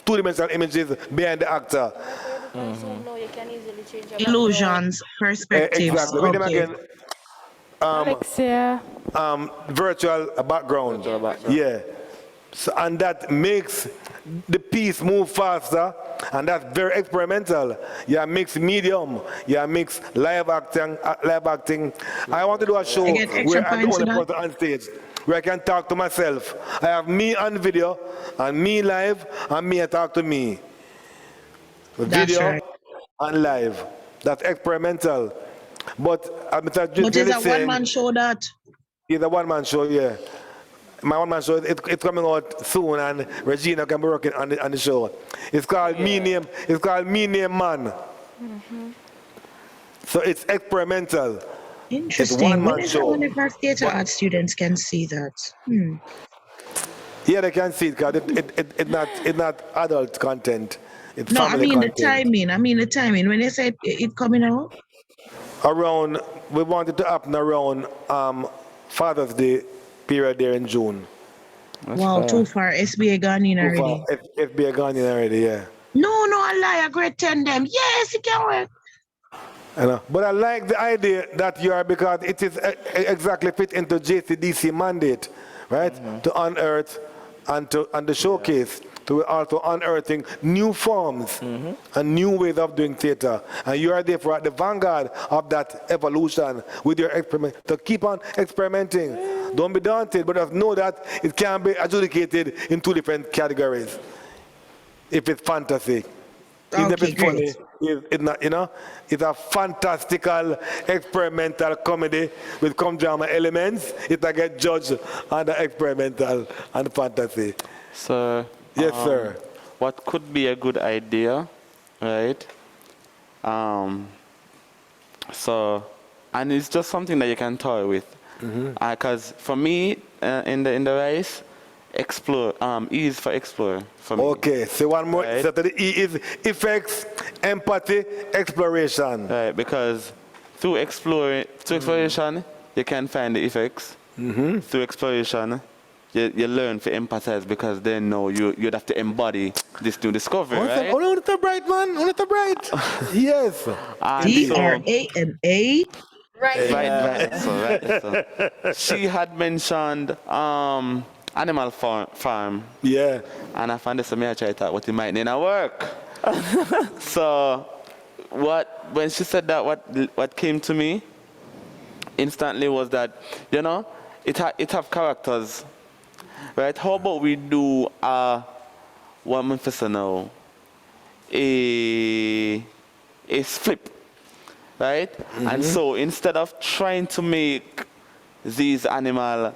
B: two-dimensional images behind the actor.
A: Illusions, perspectives.
B: Exactly. Read them again.
C: Alexia.
B: Virtual background. Yeah. So, and that makes the piece move faster, and that's very experimental. You mix medium, you mix live acting. I want to do a show where I'm the only person on stage, where I can talk to myself. I have me on video, and me live, and me talk to me. Video and live. That's experimental. But
A: it's a one-man show that?
B: It's a one-man show, yeah. My one-man show, it's coming out soon, and Regina can be working on the show. It's called Me Name Man. So it's experimental.
A: Interesting.
B: It's one-man show.
A: When our theatre art students can see that.
B: Yeah, they can see it because it's not adult content. It's
A: no,
B: family content.
A: I mean the timing. When they say it coming out?
B: We want it to happen around Father's Day period there in June.
A: Wow, too far. SBA gone in already.
B: SBA gone in already, yeah.
A: No, I lie. I grade 10 them. Yes, it can work.
B: I know. But I like the idea that you are, because it is exactly fit into JCDC mandate, right? To unearth and the showcase, to also unearthing new forms and new ways of doing theater. And you are therefore at the vanguard of that evolution with your experiment. So keep on experimenting. Don't be daunted, but just know that it can be adjudicated in two different categories. If it's fantasy, Even if
A: Okay,
B: it's funny,
A: great.
B: it's not, it's a fantastical experimental comedy with come drama elements. It get judged on the experimental and fantasy.
N: So,
B: Yes, sir.
N: what could be a good idea, right? So, and it's just something that you can toy with. Because for me, in the race, explore, E is for explore for me.
B: Okay, so one more.
N: Right.
B: So the E is effects, empathy, exploration.
N: Right, because through exploration, you can find the effects. Through exploration, you learn to empathize because then no, you'd have to embody this new discovery, right?
B: Oh, no, it's bright, man. Oh, it's bright. Yes.
N: And
A: DRAMA.
N: Right, so. She had mentioned Animal Farm.
B: Yeah.
N: And I found this and I tried to what it might need to work. So when she said that, what came to me instantly was that, it have characters. Right? How about we do what I'm saying now? A flip. Right? And so instead of trying to make these animals,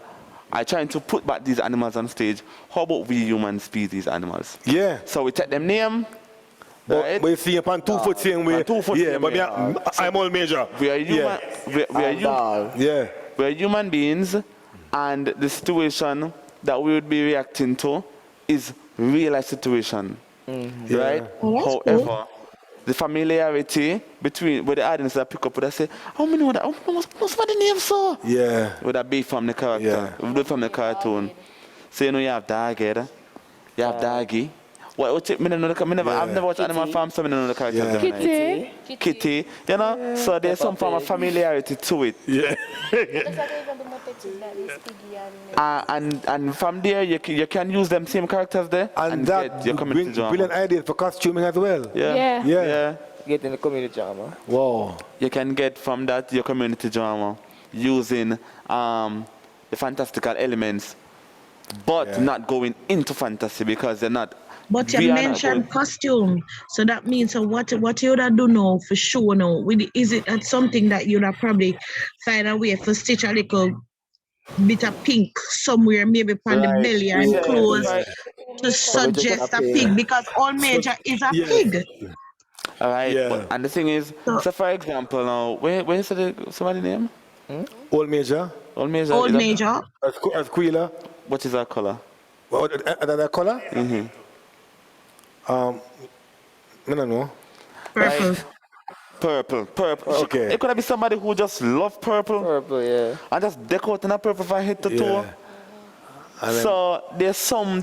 N: trying to put back these animals on stage, how about we humans be these animals?
B: Yeah.
N: So we take them name.
B: But you see upon 2 foot same way. Yeah, but I'm all major.
N: We are human.
B: Yeah.
N: We are human beings, and the situation that we would be reacting to is real life situation. Right?
A: Oh, that's
N: However, the familiarity between with the audience that pick up would say, how many know that? What's the name so?
B: Yeah.
N: Would that be from the character? Would be from the cartoon. So you have Dagger, you have Daggy. I've never watched Animal Farm, so I don't know the characters. Kitty. So there's some form of familiarity to it.
B: Yeah.
N: And from there, you can use them same characters there.
B: And that
N: get your community drama.
B: brilliant idea for costuming as well.
N: Yeah.
K: Get in the community drama.
B: Wow.
N: You can get from that your community drama using the fantastical elements, but not going into fantasy because they're not.
A: But you mentioned costume, so that means what you would have do now for sure now? Is it something that you'd have probably find a way to stitch a little bit of pink somewhere, maybe on the belly and clothes to suggest a pig because all major is a pig.
N: All right. And the thing is, so for example, now where is somebody name?
B: Old major.
N: Old major.
A: Old major.
B: As Quila.
N: What is that color?
B: That color? I don't know.
A: Purple.
N: Purple.
B: Okay.
N: It could be somebody who just love purple.
K: Purple, yeah.
N: And just decorate in a purple from head to toe. So there's some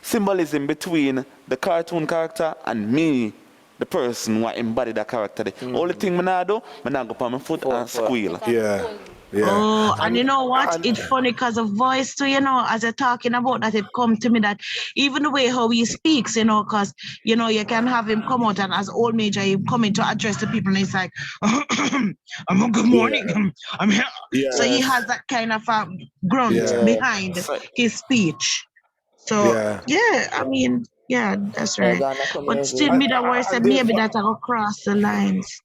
N: symbolism between the cartoon character and me, the person who embody that character. The only thing I do, I go on my foot and squeal.
B: Yeah.
A: Oh, and you know what? It's funny because of voice too, as you're talking about that, it come to me that even the way how he speaks, because, you can have him come out and as old major, he come in to address the people and he's like, good morning, I'm here.
B: Yeah.
A: So he has that kind of grunt behind his speech. So, that's right. But still, me the worst, maybe that I will cross the lines.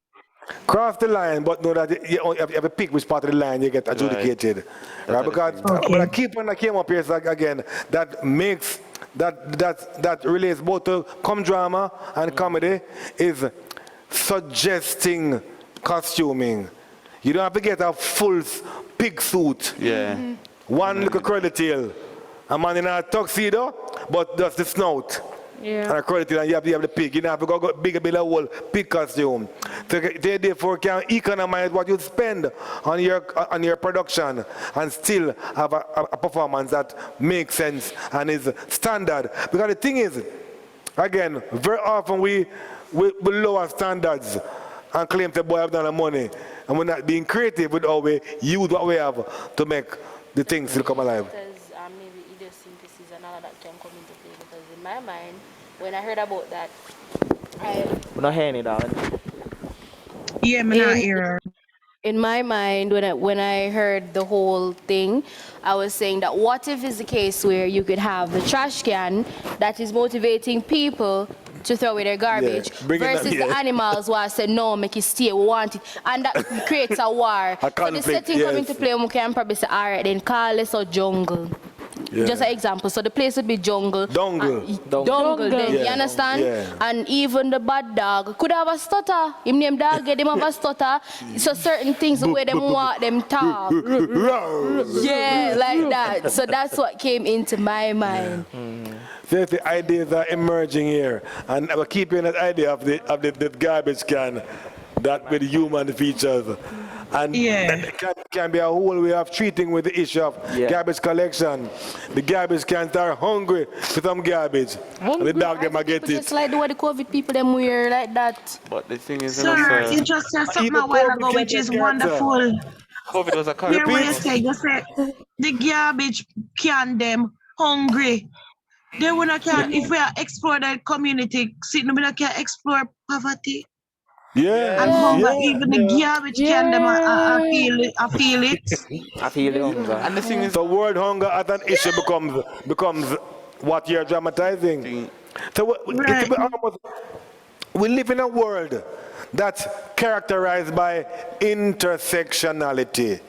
B: Cross the line, but know that you have a pick which part of the line you get adjudicated. Right? Because but I keep when I came up here again, that makes that relates both to drama and comedy is suggesting costuming. You don't have to get a full pig suit.
N: Yeah.
B: One little curly tail. A man in a tuxedo, but just the snout.
C: Yeah.
B: And a curly tail, and you have the pig. You don't have to go bigger build a whole pig costume. So they therefore can economize what you spend on your production and still have a performance that makes sense and is standard. Because the thing is, again, very often we lower standards and claim the boy have done the money. And we're not being creative with how we use what we have to make the things still come alive.
C: Maybe idiosyncrasies and all of that can come into play because in my mind, when I heard about that,
K: We're not hearing it, darling.
A: Yeah, I'm not here.
C: In my mind, when I heard the whole thing, I was saying that what if it's the case where you could have the trash can that is motivating people to throw away their garbage versus the animals who say no, make it stay, we want it, and that creates a war. So the setting coming to play, we can probably say, all right, then call this a jungle. Just an example. So the place would be jungle. Dongle. Then, you understand? And even the bad dog could have a stutter. Him name dog, get him have a stutter. So certain things the way them want them talk. Yeah, like that. So that's what came into my mind.
B: So the ideas are emerging here, and we're keeping that idea of the garbage can, that with human features. And that can be a whole way of treating with the issue of garbage collection. The garbage cans are hungry for some garbage. And the dog them get it.
C: Just like the way the COVID people them wear like that.
N: But the thing is,
A: sir, you just said something a while ago which is wonderful.
N: COVID was a
A: Hear what you say the garbage can them hungry. They will not can if we are explore the community, we not can explore poverty. And hunger, even the garbage can them I feel it.
K: I feel the hunger.
B: And the thing is, the word hunger as an issue becomes what you're dramatizing. So we live in a world that's characterized by intersectionality.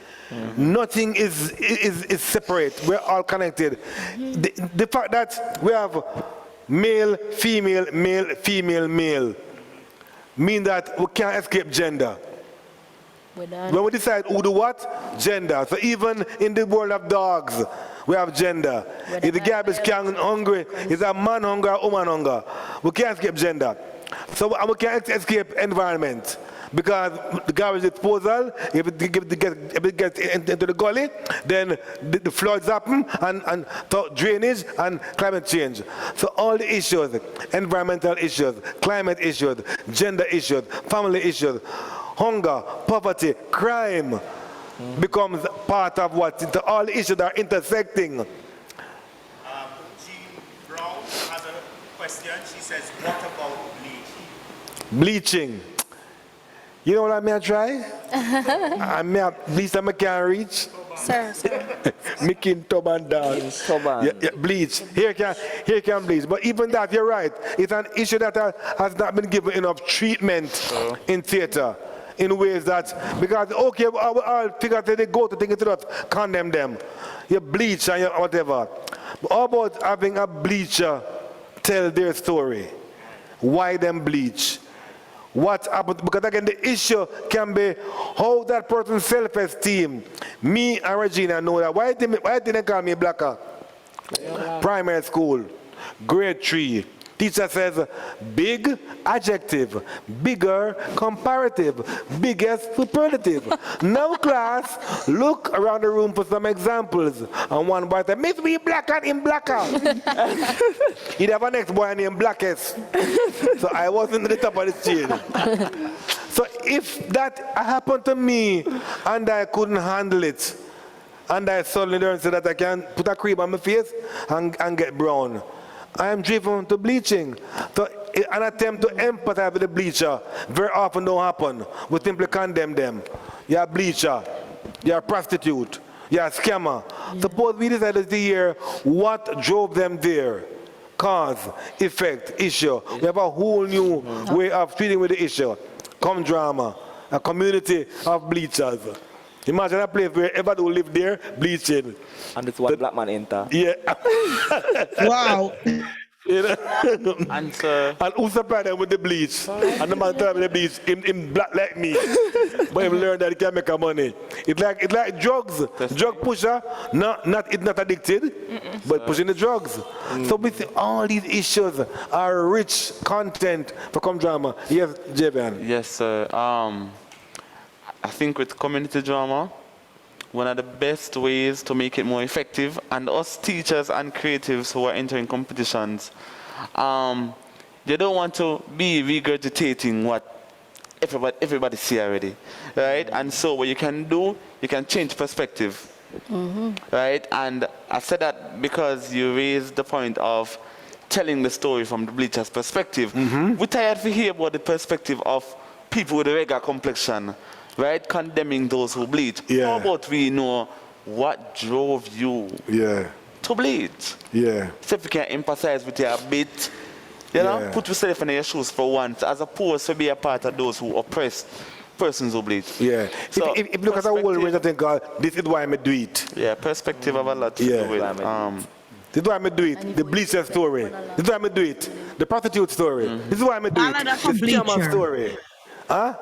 B: Nothing is separate. We're all connected. The fact that we have male, female, male mean that we can't escape gender. When we decide who do what, gender. So even in the world of dogs, we have gender. If the garbage can hungry, is a man hunger or woman hunger? We can't escape gender. So we can't escape environment. Because the garbage disposal, if it gets into the gully, then the floods happen and drainage and climate change. So all the issues, environmental issues, climate issues, gender issues, family issues, hunger, poverty, crime becomes part of what all the issues are intersecting.
J: Jean Brown has a question. She says, what about bleaching?
B: Bleaching. You know what I mean? Try? I mean, at least I can't reach.
C: Sir.
B: Making tub and dance. Bleach. Here can bleach. But even that, you're right. It's an issue that has not been given enough treatment in theater. In ways that, because, okay, I'll figure that they go to think it out, condemn them. You bleach and whatever. But how about having a bleacher tell their story? Why them bleach? What happened? Because again, the issue can be how that person's self-esteem. Me and Regina know that. Why didn't they call me blacker? Primary school, grade 3. Teacher says, big adjective, bigger comparative, biggest superlative. Now class, look around the room for some examples. And one boy said, Miss me blacker in blacker. He'd have a next boy named Blackest. So I wasn't at the top of the chain. So if that happened to me and I couldn't handle it, and I suddenly learned so that I can put a cream on my face and get brown, I am driven to bleaching. So an attempt to empathize with the bleacher very often don't happen. We simply condemn them. You're a bleacher, you're a prostitute, you're a scammer. Suppose we decided to hear what drove them there. Cause, effect, issue. We have a whole new way of dealing with the issue. Come drama, a community of bleachers. Imagine a place where everybody who live there bleaching.
K: And it's one black man enter.
B: Yeah.
A: Wow.
B: You know? And who supplied them with the bleach? And the man tell me the bleach in black like me. But he learned that he can make a money. It's like drugs. Drug pusher, it's not addicted, but pushing the drugs. So with all these issues are rich content for Come Drama. Yes, Javian.
N: Yes, sir. I think with community drama, one of the best ways to make it more effective, and us teachers and creatives who are entering competitions, you don't want to be regurgitating what everybody see already, right? And so what you can do, you can change perspective, right? And I said that because you raised the point of telling the story from the bleacher's perspective. We're tired to hear about the perspective of people with a regular complexion, right? Condemning those who bleed.
B: Yeah.
N: How about we know what drove you to bleed?
B: Yeah.
N: So if you can empathize with you a bit, You know, put yourself in your shoes for once, as opposed to be a part of those who oppress persons who bleed.
B: Yeah.
N: So
B: if you look at the whole range of things, this is why I do it.
N: Yeah, perspective have a lot to do with
B: this is why I do it. The bleacher story. This is why I do it. The prostitute story. This is why I do it.
A: Ballad of a
B: The scammer
A: bleacher.
B: story. Huh?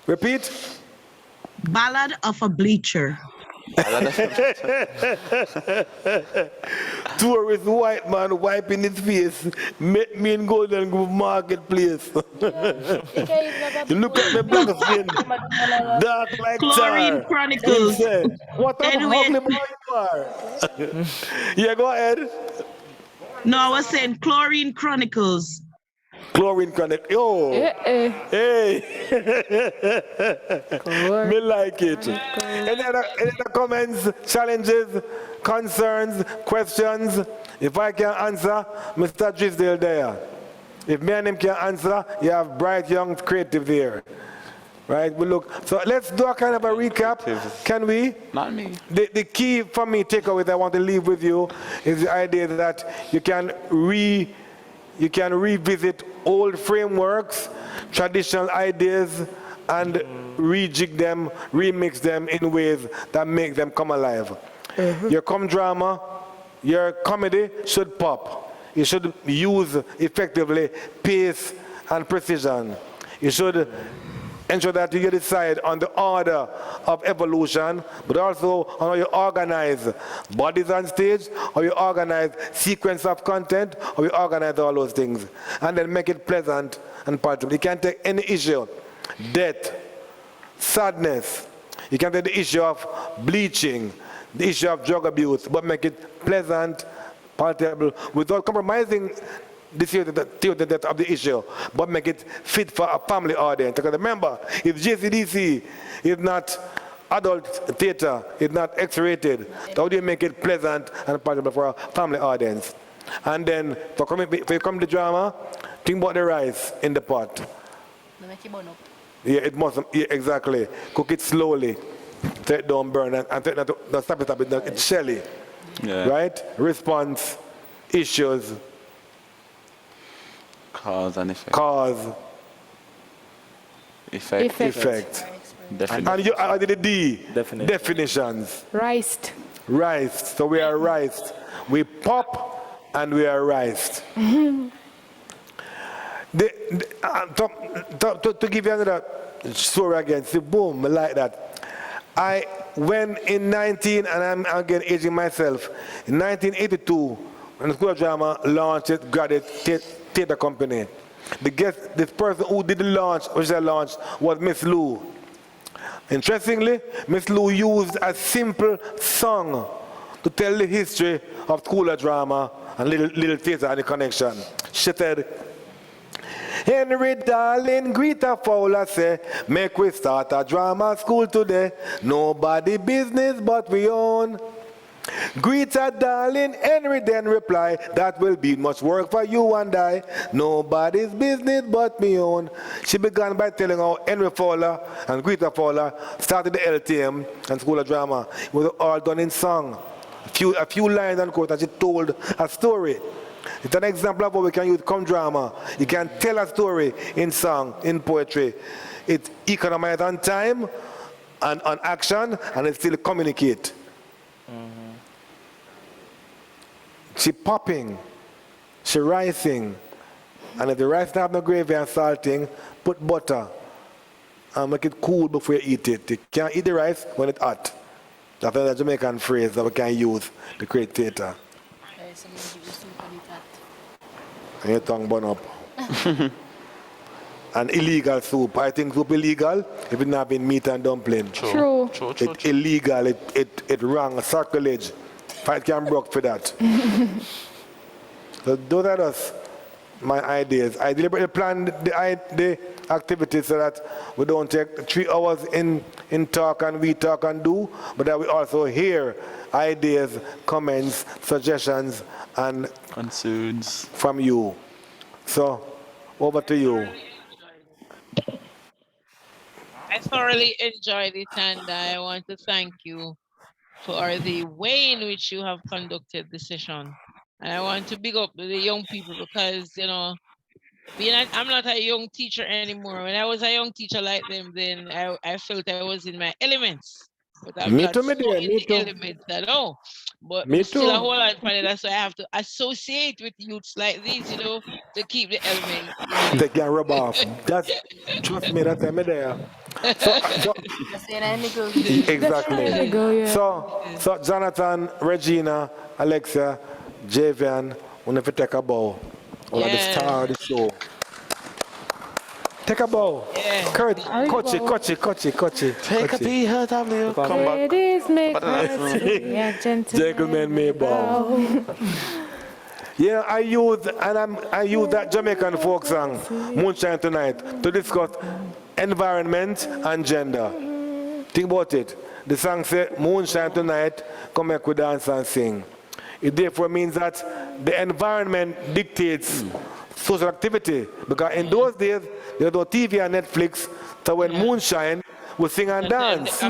B: Repeat.
A: Ballad of a bleacher.
B: Tourist white man wiping his face, met me in Golden Grove Marketplace. You look at the black skin, dark like
A: Chlorine
B: tar.
A: Chronicles.
B: Him say, what a
A: Anyway.
B: ugly boy you are. Yeah, go ahead.
A: No, I was saying Chlorine Chronicles.
B: Chlorine Chronicles. Yo. Hey. Me like it. Any other comments, challenges, concerns, questions? If I can answer, Mr. Drisdale there. If me and him can answer, you have bright young creative there. Right? We look. So let's do a kind of a recap. Can we?
N: Not me.
B: The key for me takeaway that I want to leave with you is the idea that you can revisit old frameworks, traditional ideas, and rejig them, remix them in ways that make them come alive. Your drama, your comedy should pop. You should use effectively pace and precision. You should ensure that you decide on the order of evolution, but also on how you organize bodies on stage, how you organize sequence of content, how you organize all those things, and then make it pleasant and palatable. You can't take any issue, death, sadness. You can take the issue of bleaching, the issue of drug abuse, but make it pleasant, palatable, without compromising the depth of the issue, but make it fit for a family audience. Because remember, if JCDC is not adult theater, it's not X-rated, how do you make it pleasant and palatable for a family audience? And then, if you come to drama, think about the rice in the pot. Yeah, it must, yeah, exactly. Cook it slowly, let it don't burn, and take it, don't stop it, it's shelly.
N: Yeah.
B: Right? Response, issues,
N: cause and effect.
B: Cause. Effect. And you added the D. Definitions.
C: Riced.
B: Riced. So we are riced. We pop and we are riced. To give you another story again, see, boom, I like that. When in 19, and I'm again aging myself, in 1982, when the School of Drama launched it, graduate theater company. This person who did the launch, was Miss Lou. Interestingly, Miss Lou used a simple song to tell the history of School of Drama and little theater and the connection. She said, Henry darling, Greta Fowler say, make we start a drama school today. Nobody business but we own. Greta darling, Henry then reply, that will be much work for you and I. Nobody's business but me own. She began by telling how Henry Fowler and Greta Fowler started the LTM and School of Drama. It was all done in song. A few lines and quotes, and she told a story. It's an example of how we can use drama. You can tell a story in song, in poetry. It economizes on time and on action, and it still communicate. She popping, she rising, and if the rice don't have no gravy and salting, put butter and make it cool before you eat it. You can't eat the rice when it's hot. That's a Jamaican phrase that we can use to create theater. And your tongue burn up. An illegal soup. I think soup illegal if it not been meat and dumpling.
C: True.
B: It's illegal. It wrong. Sacrilege. Fight can broke for that. So those are just my ideas. I deliberately planned the activities so that we don't take 3 hours in talk and we talk and do, but that we also hear ideas, comments, suggestions, and
N: concerns
B: from you. So, over to you.
F: I thoroughly enjoyed it, and I want to thank you for the way in which you have conducted the session. And I want to big up the young people because, I'm not a young teacher anymore. When I was a young teacher like them, then I felt I was in my elements. But I'm
B: Me
F: not
B: too, me
F: so
B: dear,
F: in
B: me
F: the
B: too.
F: elements at all. But
B: Me
F: me still a
B: too.
F: whole lot funny. That's why I have to associate with youths like these, to keep the element
B: They
F: going.
B: can rub off. That's trust me, that's me there. So exactly. So Jonathan, Regina, Alexa, Javian, we have to take a bow. One of the
F: Yeah.
B: star of the show. Take a bow.
F: Yeah.
B: Kurt, Kochi.
N: Take a PW, come back.
C: Ladies may
N: What else?
C: curtsy, and
B: Gentlemen may bow. Yeah, I use that Jamaican folk song, Moonshine Tonight, to discuss environment and gender. Think about it. The song says, Moonshine Tonight, come back with dance and sing. It therefore means that the environment dictates social activity. Because in those days, there was no TV and Netflix, so when moonshine, we sing and dance.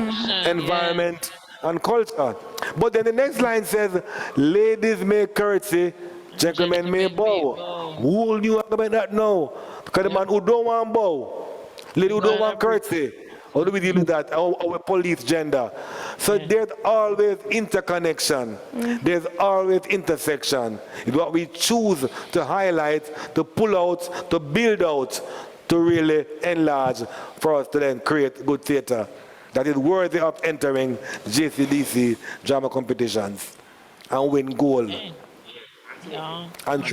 B: Environment and culture. But then the next line says, ladies may curtsy, gentlemen may bow. Who knew about that now? Because the man who don't want bow, lady who don't want curtsy. How do we deal with that? Our police gender. So there's always interconnection. There's always intersection. It's what we choose to highlight, to pull out, to build out, to really enlarge for us to then create good theater that is worthy of entering JCDC drama competitions and win gold.
F: Yeah.
B: And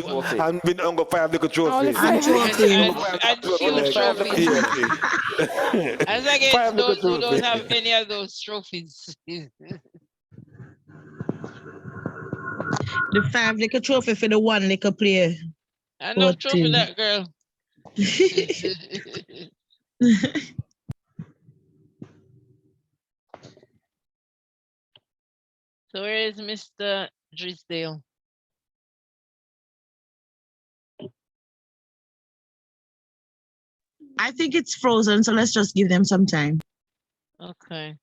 B: win only 5 little trophies.
F: And few trophies. As against those who don't have any of those trophies.
A: The 5 little trophy for the 1 little player.
F: Enough trophy that girl. So where is Mr. Drisdale?
A: I think it's frozen, so let's just give them some time.
F: Okay.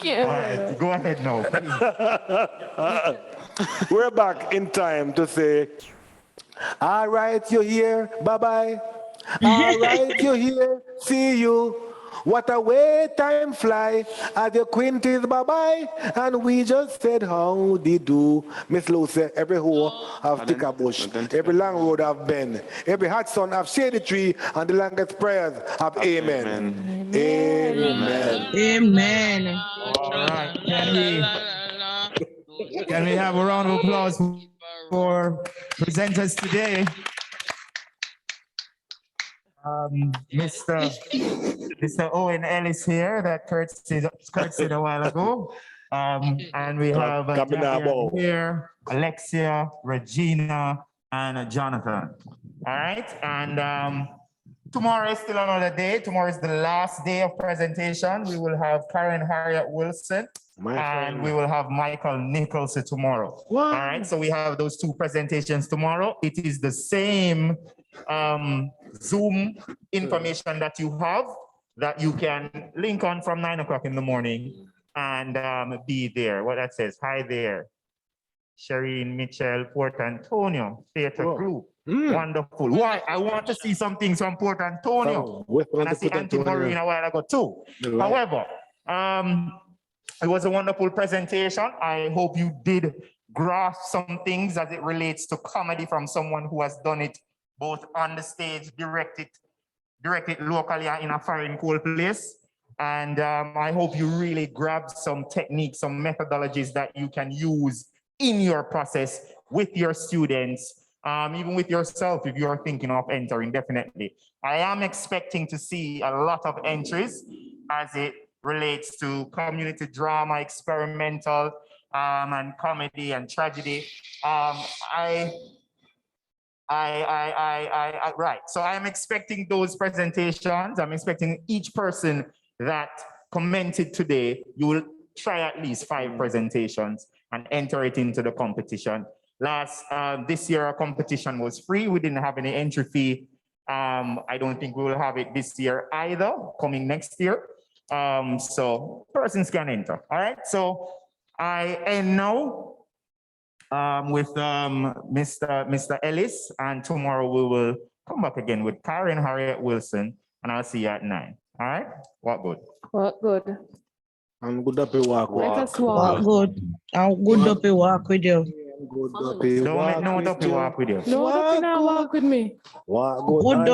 C: Yeah.
M: All right, go ahead now.
B: We're back in time to say, all right, you're here. Bye-bye. All right, you're here. See you. What a way time fly. As your quinties bye-bye. And we just said how they do. Miss Lucy, every hoe have thick a bush. Every long road have been. Every hot sun have shady tree. And the longest prayers have amen. Amen.
A: Amen.
M: All right, can we have a round of applause for presenters today? Mr. Owen Ellis here that curtsied a while ago. And we have Jackie here, Alexia, Regina, and Jonathan. All right, and tomorrow is still another day. Tomorrow is the last day of presentation. We will have Karen Harriet Wilson and we will have Michael Nicholson tomorrow. Wow. All right, so we have those two presentations tomorrow. It is the same Zoom information that you have that you can link on from 9 o'clock in the morning and be there. What that says, hi there. Shireen Mitchell, Port Antonio, Theatre Group. Wonderful. Why? I want to see some things from Port Antonio. And I see Auntie Maureen a while ago too. However, it was a wonderful presentation. I hope you did grasp some things as it relates to comedy from someone who has done it both on the stage, directed locally and in a foreign cool place. And I hope you really grab some techniques, some methodologies that you can use in your process with your students, even with yourself if you're thinking of entering, definitely. I am expecting to see a lot of entries as it relates to community drama, experimental, and comedy and tragedy. Right, so I'm expecting those presentations. I'm expecting each person that commented today, you will try at least 5 presentations and enter it into the competition. This year, our competition was free. We didn't have any entry fee. I don't think we will have it this year either, coming next year. So persons can enter, all right? So I end now with Mr. Ellis, and tomorrow we will come back again with Karen Harriet Wilson, and I'll see you at 9, all right? Walk good.
C: Walk good.
B: I'm good up a walk.
C: Let us
A: Walk
C: walk.
A: good. I'm good up a walk with you.
M: Don't make no up walk with you.
C: No, don't walk with me.
B: Walk good.
A: Good